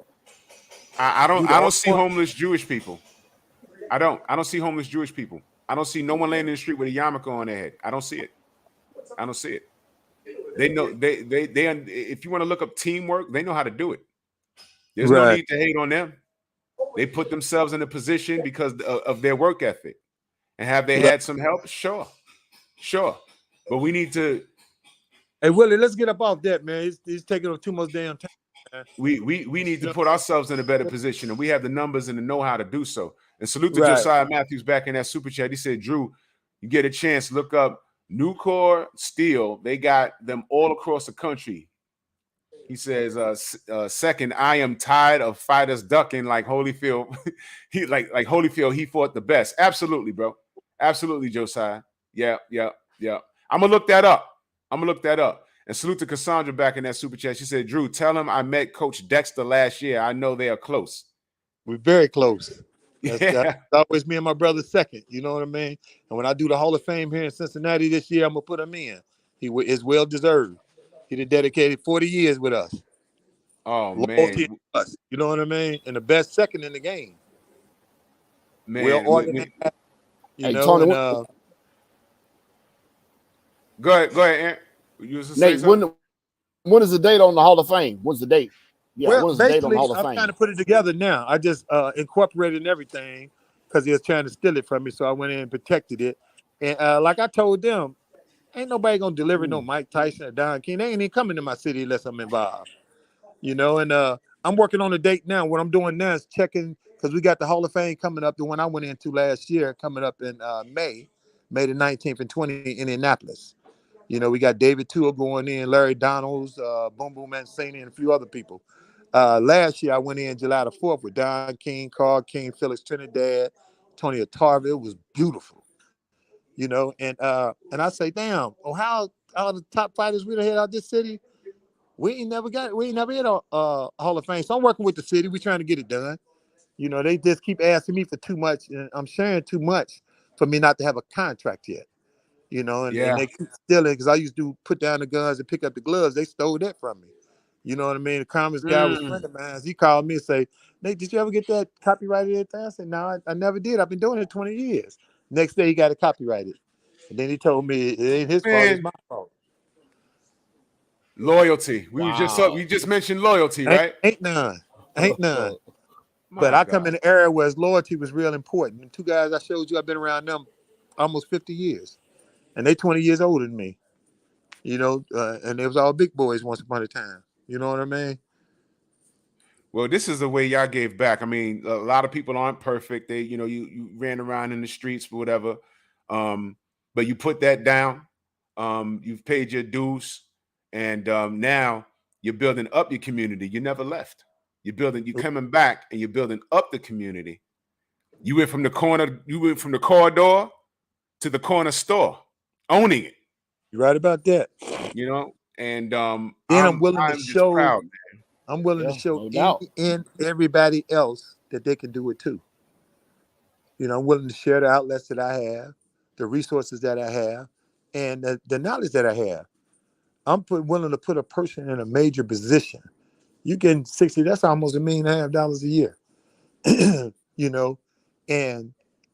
I don't see homeless Jewish people. I don't see homeless Jewish people. I don't see no one laying in the street with a yarmulke on their head. I don't see it. They know they if you want to look up teamwork, they know how to do it. There's no need to hate on them. They put themselves in a position because of their work ethic. And have they had some help? Sure. But we need to.
Hey Willie, let's get up off that, man. He's taking up too much damn time. Man.
We need to put ourselves in a better position, and we have the numbers and the know-how to do so. And salute to Josiah Matthews back in that super chat. He said, Drew, you get a chance, look up Nucor Steel. They got them all across the country. He says, second, I am tired of fighters ducking like Holyfield. He like Holyfield, he fought the best. Absolutely, bro. Absolutely, Josiah. Yeah. I'm gonna look that up. And salute to Cassandra back in that super chat. She said, Drew, tell him I met Coach Dexter last year. I know they are close.
We're very close. That's always me and my brother second. You know what I mean? And when I do the Hall of Fame here in Cincinnati this year, I'm going to put him in. He is well deserved. He done dedicated 40 years with us.
Oh,
loyalty
man.
Us, you know what I mean? And the best second in the game.
Man.
Well organized.
Tony,
Go ahead, Aaron.
Nate, when is the date on the Hall of Fame? What's the date? Yeah, when's the date on the Hall of Fame?
I'm trying to put it together now. I just incorporated everything because he was trying to steal it from me. So I went in and protected it. And like I told them, ain't nobody gonna deliver no
Mm.
Mike Tyson or Don King. They ain't even coming to my city unless I'm involved. And I'm working on a date now. What I'm doing now is checking because we got the Hall of Fame coming up, the one I went into last year, coming up in May the 19th and 20th in Indianapolis. We got David Toole going in, Larry Donalds, Boom Boom Mancini, and a few other people. Last year I went in July the 4th with Don King, Carl King, Felix Trinidad, Tony Otarva. It was beautiful. And I say, damn, Ohio, all the top fighters we done had out this city, we ain't never hit a Hall of Fame. So I'm working with the city. We trying to get it done. They just keep asking me for too much, and I'm sharing too much for me not to have a contract yet. And
Yeah.
they keep stealing because I used to put down the guns and pick up the gloves. They stole that from me. You know what I mean? The commerce guy was a friend of mine. He called me and say, Nate, did you ever get that copyrighted? I said, no, I never did. I've been doing it 20 years. Next day he got it copyrighted. And then he told me it ain't his fault, it's
Man,
my fault.
loyalty.
Wow.
We just mentioned loyalty,
Ain't,
right?
ain't none. Ain't none. But
My
I come
God.
in an era where loyalty was real important. And two guys I showed you, I've been around them almost 50 years. And they 20 years older than me. And they was all big boys once upon a time. You know what I mean?
Well, this is the way y'all gave back. I mean, a lot of people aren't perfect. They, you ran around in the streets, whatever. But you put that down. You've paid your dues, and now you're building up your community. You never left. You're coming back, and you're building up the community. You went from the corridor to the corner store, owning it.
You're right about that.
And
Then I'm willing to
I'm just
show
proud.
Yeah, no
any
doubt.
and everybody else that they can do it too. I'm willing to share the outlets that I have, the resources that I have, and the knowledge that I have. I'm willing to put a person in a major position. You getting 60, that's almost $1.5 million a year. And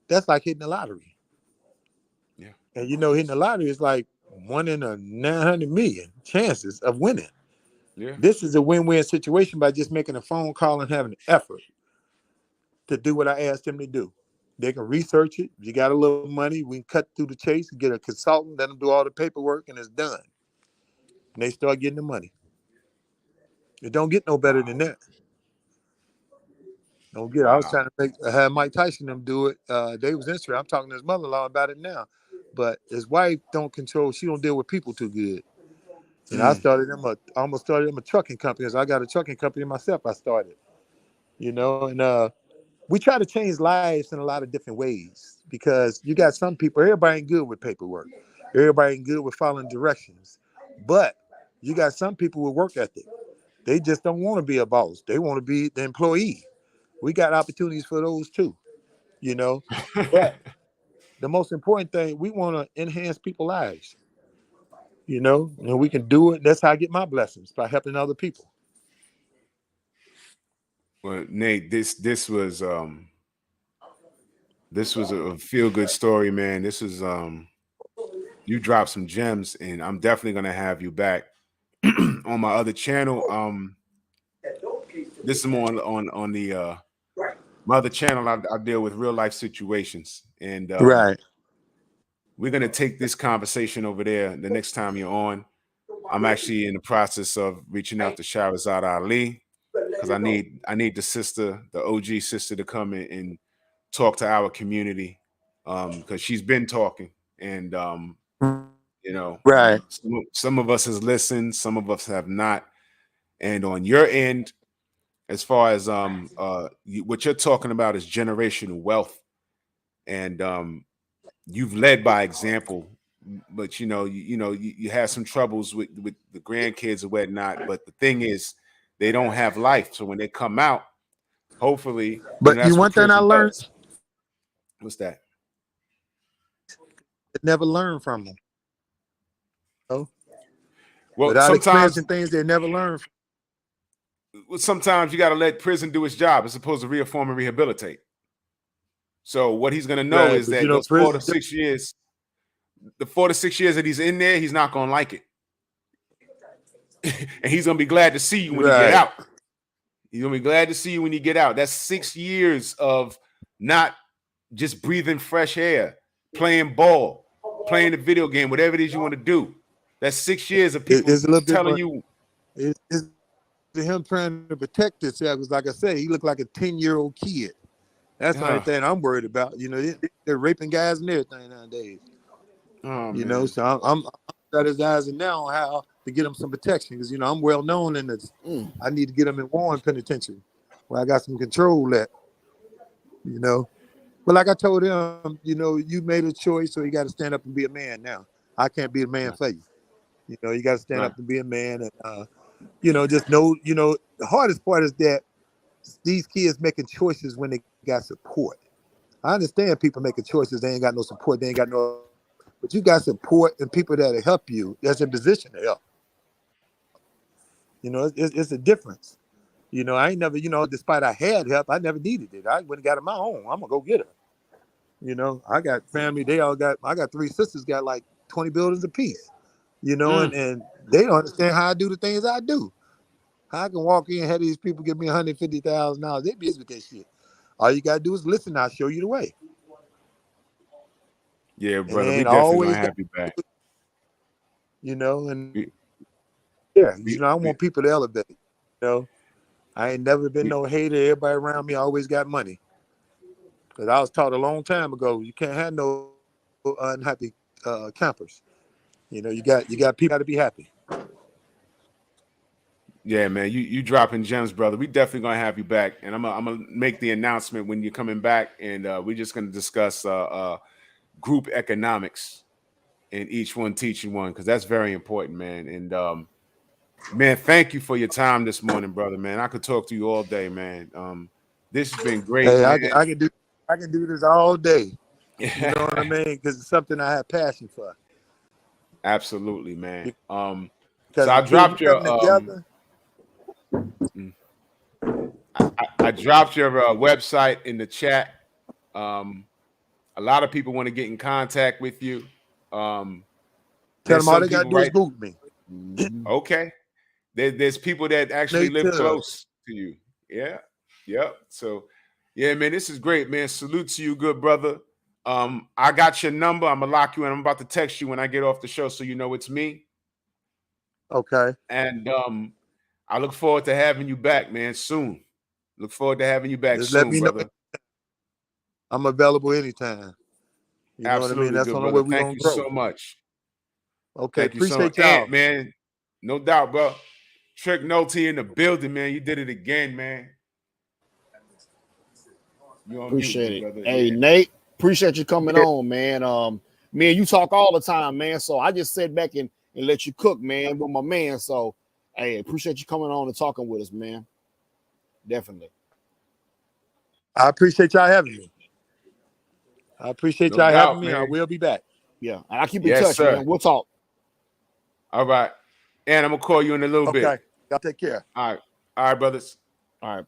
that's like hitting the lottery.
Yeah.
And hitting the lottery is like 1 in a 900 million chances of winning.
Yeah.
This is a win-win situation by just making a phone call and having an effort to do what I asked them to do. They can research it. If you got a little money, we can cut through the chase and get a consultant, let them do all the paperwork, and it's done. And they start getting the money. It don't get no better than that. Don't get. I was
Wow.
trying to have Mike Tyson them do it. They was interested. I'm talking to his mother-in-law about it now, but his wife don't control. She don't deal with people too good. And I almost started him a trucking company. So I got a trucking company myself. I started. And we try to change lives in a lot of different ways because you got some people. Everybody ain't good with paperwork. Everybody ain't good with following directions, but you got some people with work ethic. They just don't want to be a boss. They want to be the employee. We got opportunities for those too, But the most important thing, we want to enhance people's lives, and we can do it. That's how I get my blessings, by helping other people.
Well, Nate, this was a feel-good story, man. This is you dropped some gems, and I'm definitely gonna have you back on my other channel. This is more on the my other channel. I deal with real life situations, and
Right.
we're gonna take this conversation over there the next time you're on. I'm actually in the process of reaching out to Shahrazad Ali because I need the OG sister, to come in and talk to our community because she's been talking, and
Right.
some of us has listened, some of us have not. And on your end, as far as what you're talking about is generational wealth, and you've led by example. But you have some troubles with the grandkids and whatnot. But the thing is, they don't have life. So when they come out, hopefully,
But
that's what
one thing I
prison
learned,
does. What's that?
never learn from them.
Well,
Without experiencing things they never learn from.
sometimes you got to let prison do its job. It's supposed to reform and rehabilitate. So what he's going to know
Right,
is
but
that those 4 to
prison,
6 years, the 4 to 6 years that he's in there, he's not going to like it. And he's going to be glad to see you when you get
right.
out. He's going to be glad to see you when you get out. That's 6 years of not just breathing fresh air, playing ball, playing the video game, whatever it is you want to do. That's 6 years of people
It's a little bit
telling
more,
you.
it's him trying to protect himself. Because like I said, he looked like a 10-year-old kid. That's the only thing I'm worried about. You know, they're raping guys and everything nowadays. You know, so I'm strategizing now on how to get him some protection because, you know, I'm well known in this. I need to get him in Warren Penitentiary where I got some control at, you know. But like I told him, you know, you made a choice, so you got to stand up and be a man now. I can't be a man for you. You know, you got to stand up and be a man. And, you know, just know, you know, the hardest part is that these kids making choices when they got support. I understand people making choices. They ain't got no support. They ain't got no, but you got support and people that'll help you that's in position to help. You know, it's a difference. You know, I ain't never, you know, despite I had help, I never needed it. I went and got it my own. I'm gonna go get her. You know, I got family. I got 3 sisters, got like 20 buildings apiece. You know, and they don't understand how I do the things I do. How I can walk in, have these people give me $150,000. They busy with that shit. All you gotta do is listen. I'll show you the way.
Yeah, brother, we definitely gonna have you back.
You know, and yeah, you know, I want people to elevate. You know, I ain't never been no hater. Everybody around me always got money. Cause I was taught a long time ago, you can't have no unhappy campers. You know, you got people to be happy.
Yeah, man, you dropping gems, brother. We definitely gonna have you back, and I'm gonna make the announcement when you're coming back, and we're just gonna discuss group economics, and each one teaching one because that's very important, man. And man, thank you for your time this morning, brother. Man, I could talk to you all day, man. This has been great.
Hey,
man.
I can do this all day. You know what I mean? Because it's something I have passion for.
Absolutely, man. So
Because
I dropped your I dropped your website in the chat. A lot of people want to get in contact with you.
Tell them all they got to do is Google me.
Okay. There's people that actually live close to you. Yeah. Yep. So, yeah, man, this is great, man. Salute to you, good brother. I got your number. I'm going to lock you in. I'm about to text you when I get off the show so you know it's me.
Okay.
And I look forward to having you back, man, soon. Look forward to having you back
Just
soon,
let me
brother.
know. I'm available anytime. You know what I mean? That's the only way we're going to grow.
Thank you so much.
Okay,
Thank you so
appreciate
much.
y'all.
Man, no doubt, bro. Trick Nolte in the building, man. You did it again, man.
Appreciate it. Hey, Nate, appreciate you coming on, man. Me and you talk all the time, man. So I just sit back and let you cook, man, with my man. So, hey, appreciate you coming on and talking with us, man. Definitely.
I appreciate y'all having me. I will be back.
Yeah, and I'll keep in touch, man. We'll talk.
All right. And I'm going to call you in a little bit.
Okay. Y'all take care.
All right, brothers.
All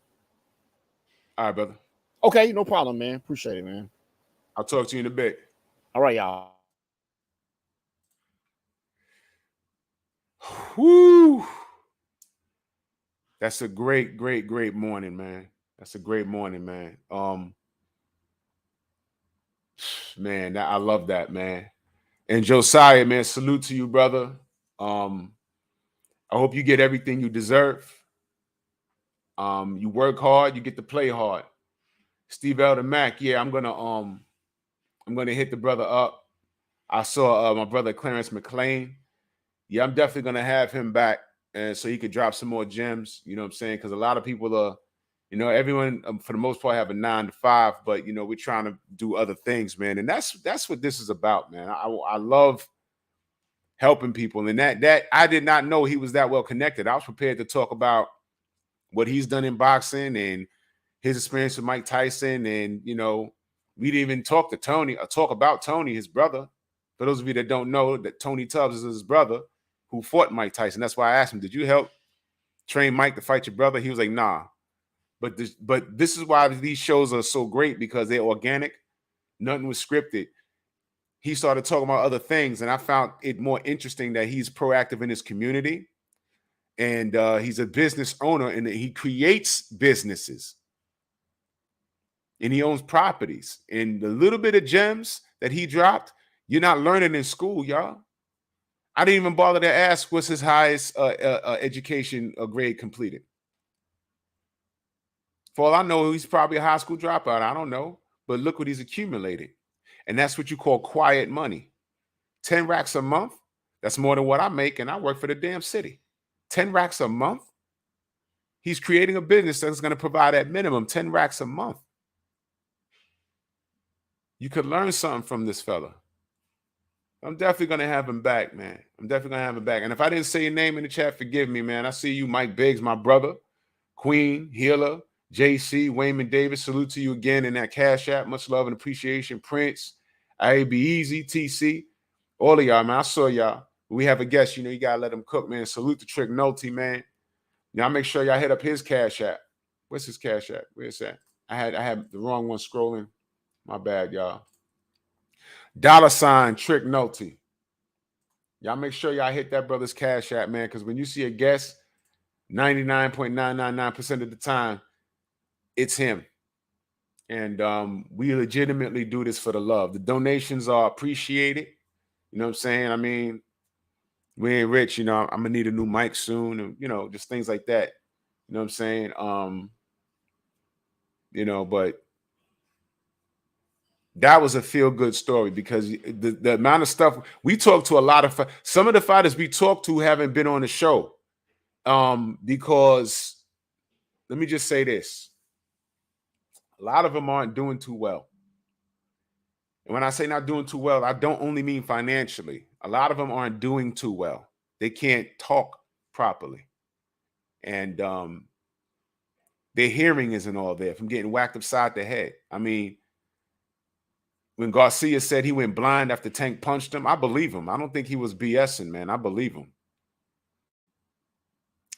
right, brother.
Okay, no problem, man. Appreciate it, man.
I'll talk to you in a bit.
All right, y'all.
Whoo. That's a great morning, man. That's a great morning, man. Man, I love that, man. And Josiah, man, salute to you, brother. I hope you get everything you deserve. You work hard, you get to play hard. Steve Elder Mack, yeah, I'm gonna hit the brother up. I saw my brother Clarence McLean. Yeah, I'm definitely gonna have him back, and so he could drop some more gems. You know what I'm saying? Because a lot of people are, you know, everyone for the most part have a 9 to 5, but you know we're trying to do other things, man. And that's what this is about, man. I love helping people, and that I did not know he was that well connected. I was prepared to talk about what he's done in boxing and his experience with Mike Tyson, and you know, we didn't even talk to Tony or talk about Tony, his brother. For those of you that don't know, that Tony Tubbs is his brother who fought Mike Tyson. That's why I asked him, did you help train Mike to fight your brother? He was like, nah. But this is why these shows are so great, because they're organic. Nothing was scripted. He started talking about other things, and I found it more interesting that he's proactive in his community, and he's a business owner, and he creates businesses, and he owns properties. And the little bit of gems that he dropped You're not learning in school, y'all. I didn't even bother to ask what's his highest education grade completed. For all I know, he's probably a high school dropout. I don't know. But look what he's accumulated. And that's what you call quiet money. 10 racks a month. That's more than what I make, and I work for the damn city. 10 racks a month. He's creating a business that's going to provide at minimum 10 racks a month. You could learn something from this fella. I'm definitely going to have him back, man. I'm definitely going to have him back. And if I didn't say your name in the chat, forgive me, man. I see you, Mike Biggs, my brother, Queen, Healer, JC, Wayman Davis. Salute to you again in that Cash App. Much love and appreciation. Prince, I Be Easy, TC, all of y'all, man. I saw y'all. We have a guest. You know, you got to let him cook, man. Salute to Trick Nolte, man. Y'all make sure y'all hit up his Cash App. What's his Cash App? Where's that? I had the wrong one scrolling. My bad, y'all. $ Trick Nolte. Y'all make sure y'all hit that brother's Cash App, man, because when you see a guest, 99.999% of the time, it's him. And we legitimately do this for the love. The donations are appreciated. You know what I'm saying? I mean, we ain't rich, you know. I'm gonna need a new mic soon, and you know, just things like that. You know what I'm saying? You know, but that was a feel-good story because the amount of stuff we talked to a lot of some of the fighters we talked to haven't been on the show. Because let me just say this. A lot of them aren't doing too well. And when I say not doing too well, I don't only mean financially. A lot of them aren't doing too well. They can't talk properly. And their hearing isn't all there from getting whacked upside the head. I mean, when Garcia said he went blind after Tank punched him, I believe him. I don't think he was BSing, man. I believe him.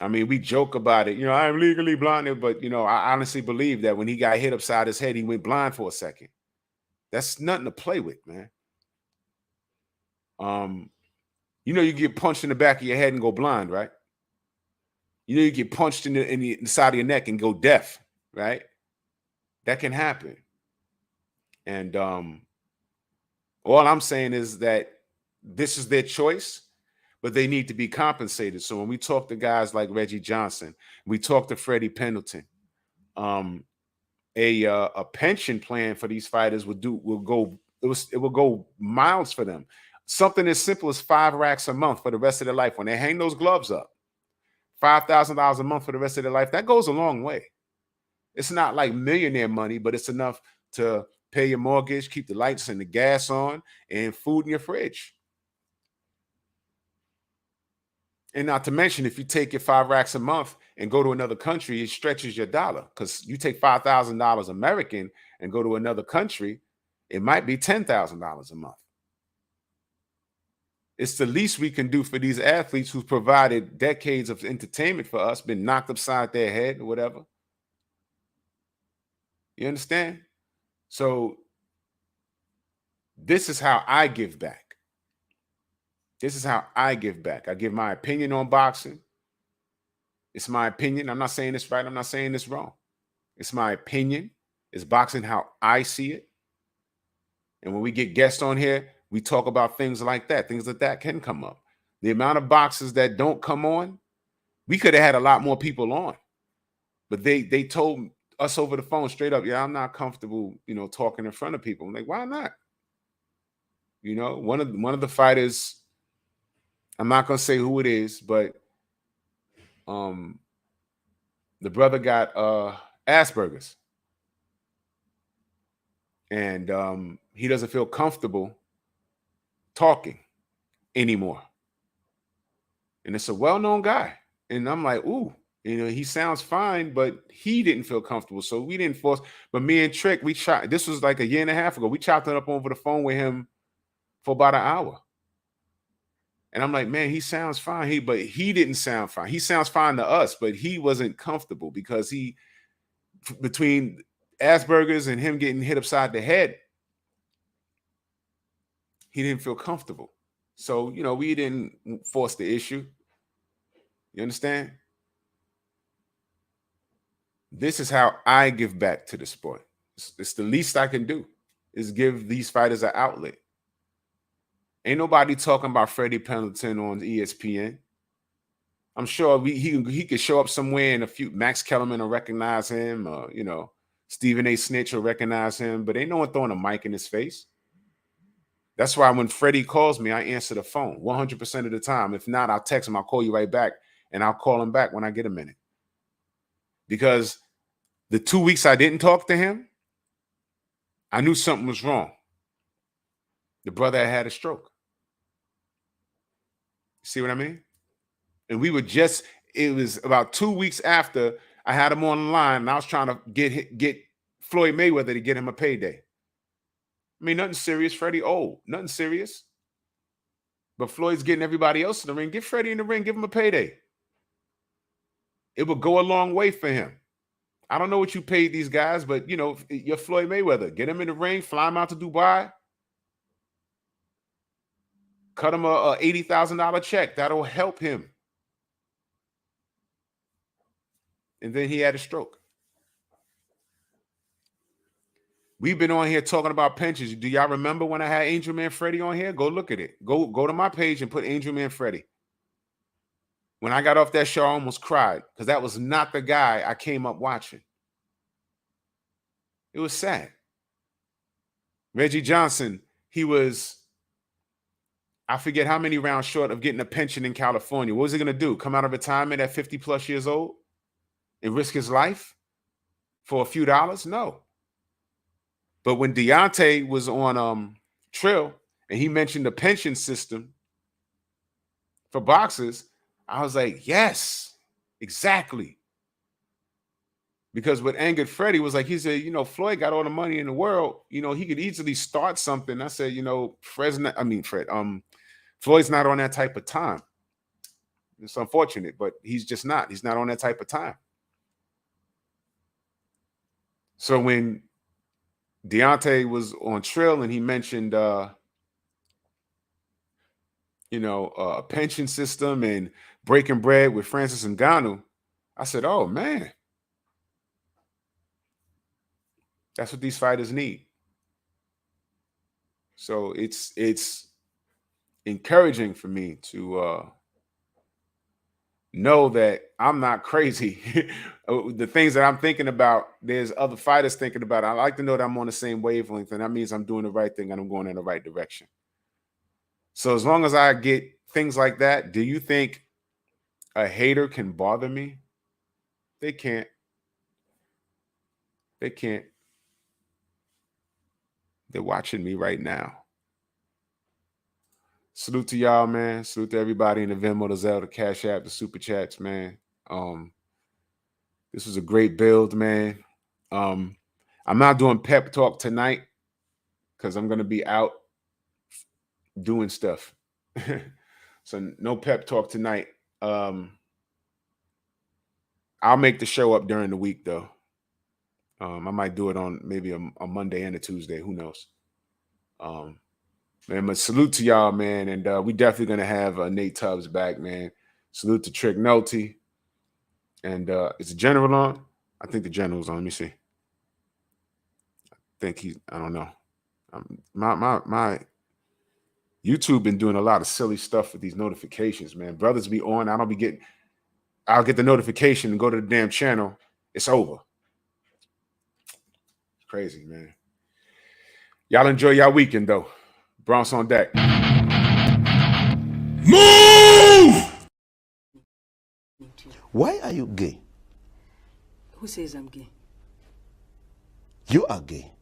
I mean, we joke about it. You know, I'm legally blinded, but, you know, I honestly believe that when he got hit upside his head, he went blind for a second. That's nothing to play with, man. You know, you get punched in the back of your head and go blind, right? You know, you get punched in the side of your neck and go deaf, right? That can happen. And all I'm saying is that this is their choice, but they need to be compensated. So when we talk to guys like Reggie Johnson, we talk to Freddie Pendleton, a pension plan for these fighters will go miles for them. Something as simple as 5 racks a month for the rest of their life. When they hang those gloves up, $5,000 a month for the rest of their life, that goes a long way. It's not like millionaire money, but it's enough to pay your mortgage, keep the lights and the gas on, and food in your fridge. And not to mention, if you take your 5 racks a month and go to another country, it stretches your dollar. Because you take $5,000 American and go to another country, it might be $10,000 a month. It's the least we can do for these athletes who've provided decades of entertainment for us, been knocked upside their head or whatever. You understand? So this is how I give back. This is how I give back. I give my opinion on boxing. It's my opinion. I'm not saying this right. I'm not saying this wrong. It's my opinion. It's boxing how I see it. And when we get guests on here, we talk about things like that. Things like that can come up. The amount of boxers that don't come on, we could have had a lot more people on. But they told us over the phone straight up, yeah, I'm not comfortable, you know, talking in front of people. I'm like, why not? You know, one of the fighters, I'm not gonna say who it is, but the brother got Asperger's, and he doesn't feel comfortable talking anymore. And it's a well-known guy, and I'm like, ooh, you know, he sounds fine, but he didn't feel comfortable, so we didn't force. But me and Trick, we tried. This was like a year and a half ago. We chopped it up over the phone with him for about an hour. And I'm like, man, he sounds fine. But he didn't sound fine. He sounds fine to us, but he wasn't comfortable because between Asperger's and him getting hit upside the head, he didn't feel comfortable. So, you know, we didn't force the issue. You understand? This is how I give back to the sport. It's the least I can do is give these fighters an outlet. Ain't nobody talking about Freddie Pendleton on ESPN. I'm sure he could show up somewhere and a few Max Kellerman will recognize him, or Stephen A. Snitch will recognize him, but ain't no one throwing a mic in his face. That's why when Freddie calls me, I answer the phone 100% of the time. If not, I'll text him, I'll call you right back, and I'll call him back when I get a minute. Because the 2 weeks I didn't talk to him, I knew something was wrong. The brother had a stroke. See what I mean? And it was about 2 weeks after I had him on the line, and I was trying to get Floyd Mayweather to get him a payday. I mean, nothing serious. Freddie old, nothing serious. But Floyd's getting everybody else in the ring. Get Freddie in the ring, give him a payday. It would go a long way for him. I don't know what you paid these guys, but you're Floyd Mayweather. Get him in the ring, fly him out to Dubai, cut him a $80,000 check. That'll help him. And then he had a stroke. We've been on here talking about pensions. Do y'all remember when I had Angel Man Freddie on here? Go look at it. Go to my page and put Angel Man Freddie. When I got off that show, I almost cried because that was not the guy I came up watching. It was sad. Reggie Johnson, he was, I forget how many rounds short of getting a pension in California. What was he going to do? Come out of retirement at 50 plus years old and risk his life for a few dollars? No. But when Deontay was on Trill and he mentioned the pension system for boxers, I was like, yes, exactly. Because what angered Freddie was like, he said, Floyd got all the money in the world. He could easily start something. I said, Floyd's not on that type of time. It's unfortunate, but he's just not. He's not on that type of time. So when Deontay was on Trill and he mentioned, a pension system and breaking bread with Francis Ngannou, I said, oh, man, that's what these fighters need. So it's encouraging for me to know that I'm not crazy. The things that I'm thinking about, there's other fighters thinking about. I like to know that I'm on the same wavelength, and that means I'm doing the right thing and I'm going in the right direction. So as long as I get things like that, do you think a hater can bother me? They can't. They can't. They're watching me right now. Salute to y'all, man. Salute to everybody in the Venmo, the Zelle, the Cash App, the Super Chats, man. This was a great build, man. I'm not doing pep talk tonight because I'm going to be out doing stuff. So no pep talk tonight. I'll make the show up during the week, though. I might do it on maybe a Monday and a Tuesday. Who knows? Man, but salute to y'all, man. And we definitely going to have Nate Tubbs back, man. Salute to Trick Nolte. And is the general on? I think the general's on. Let me see. I don't know. My YouTube been doing a lot of silly stuff with these notifications, man. Brothers be on. I'll get the notification and go to the damn channel. It's over. It's crazy, man. Y'all enjoy y'all weekend, though. Bronx on deck.
Move! Why are you gay?
Who says I'm gay?
You are gay.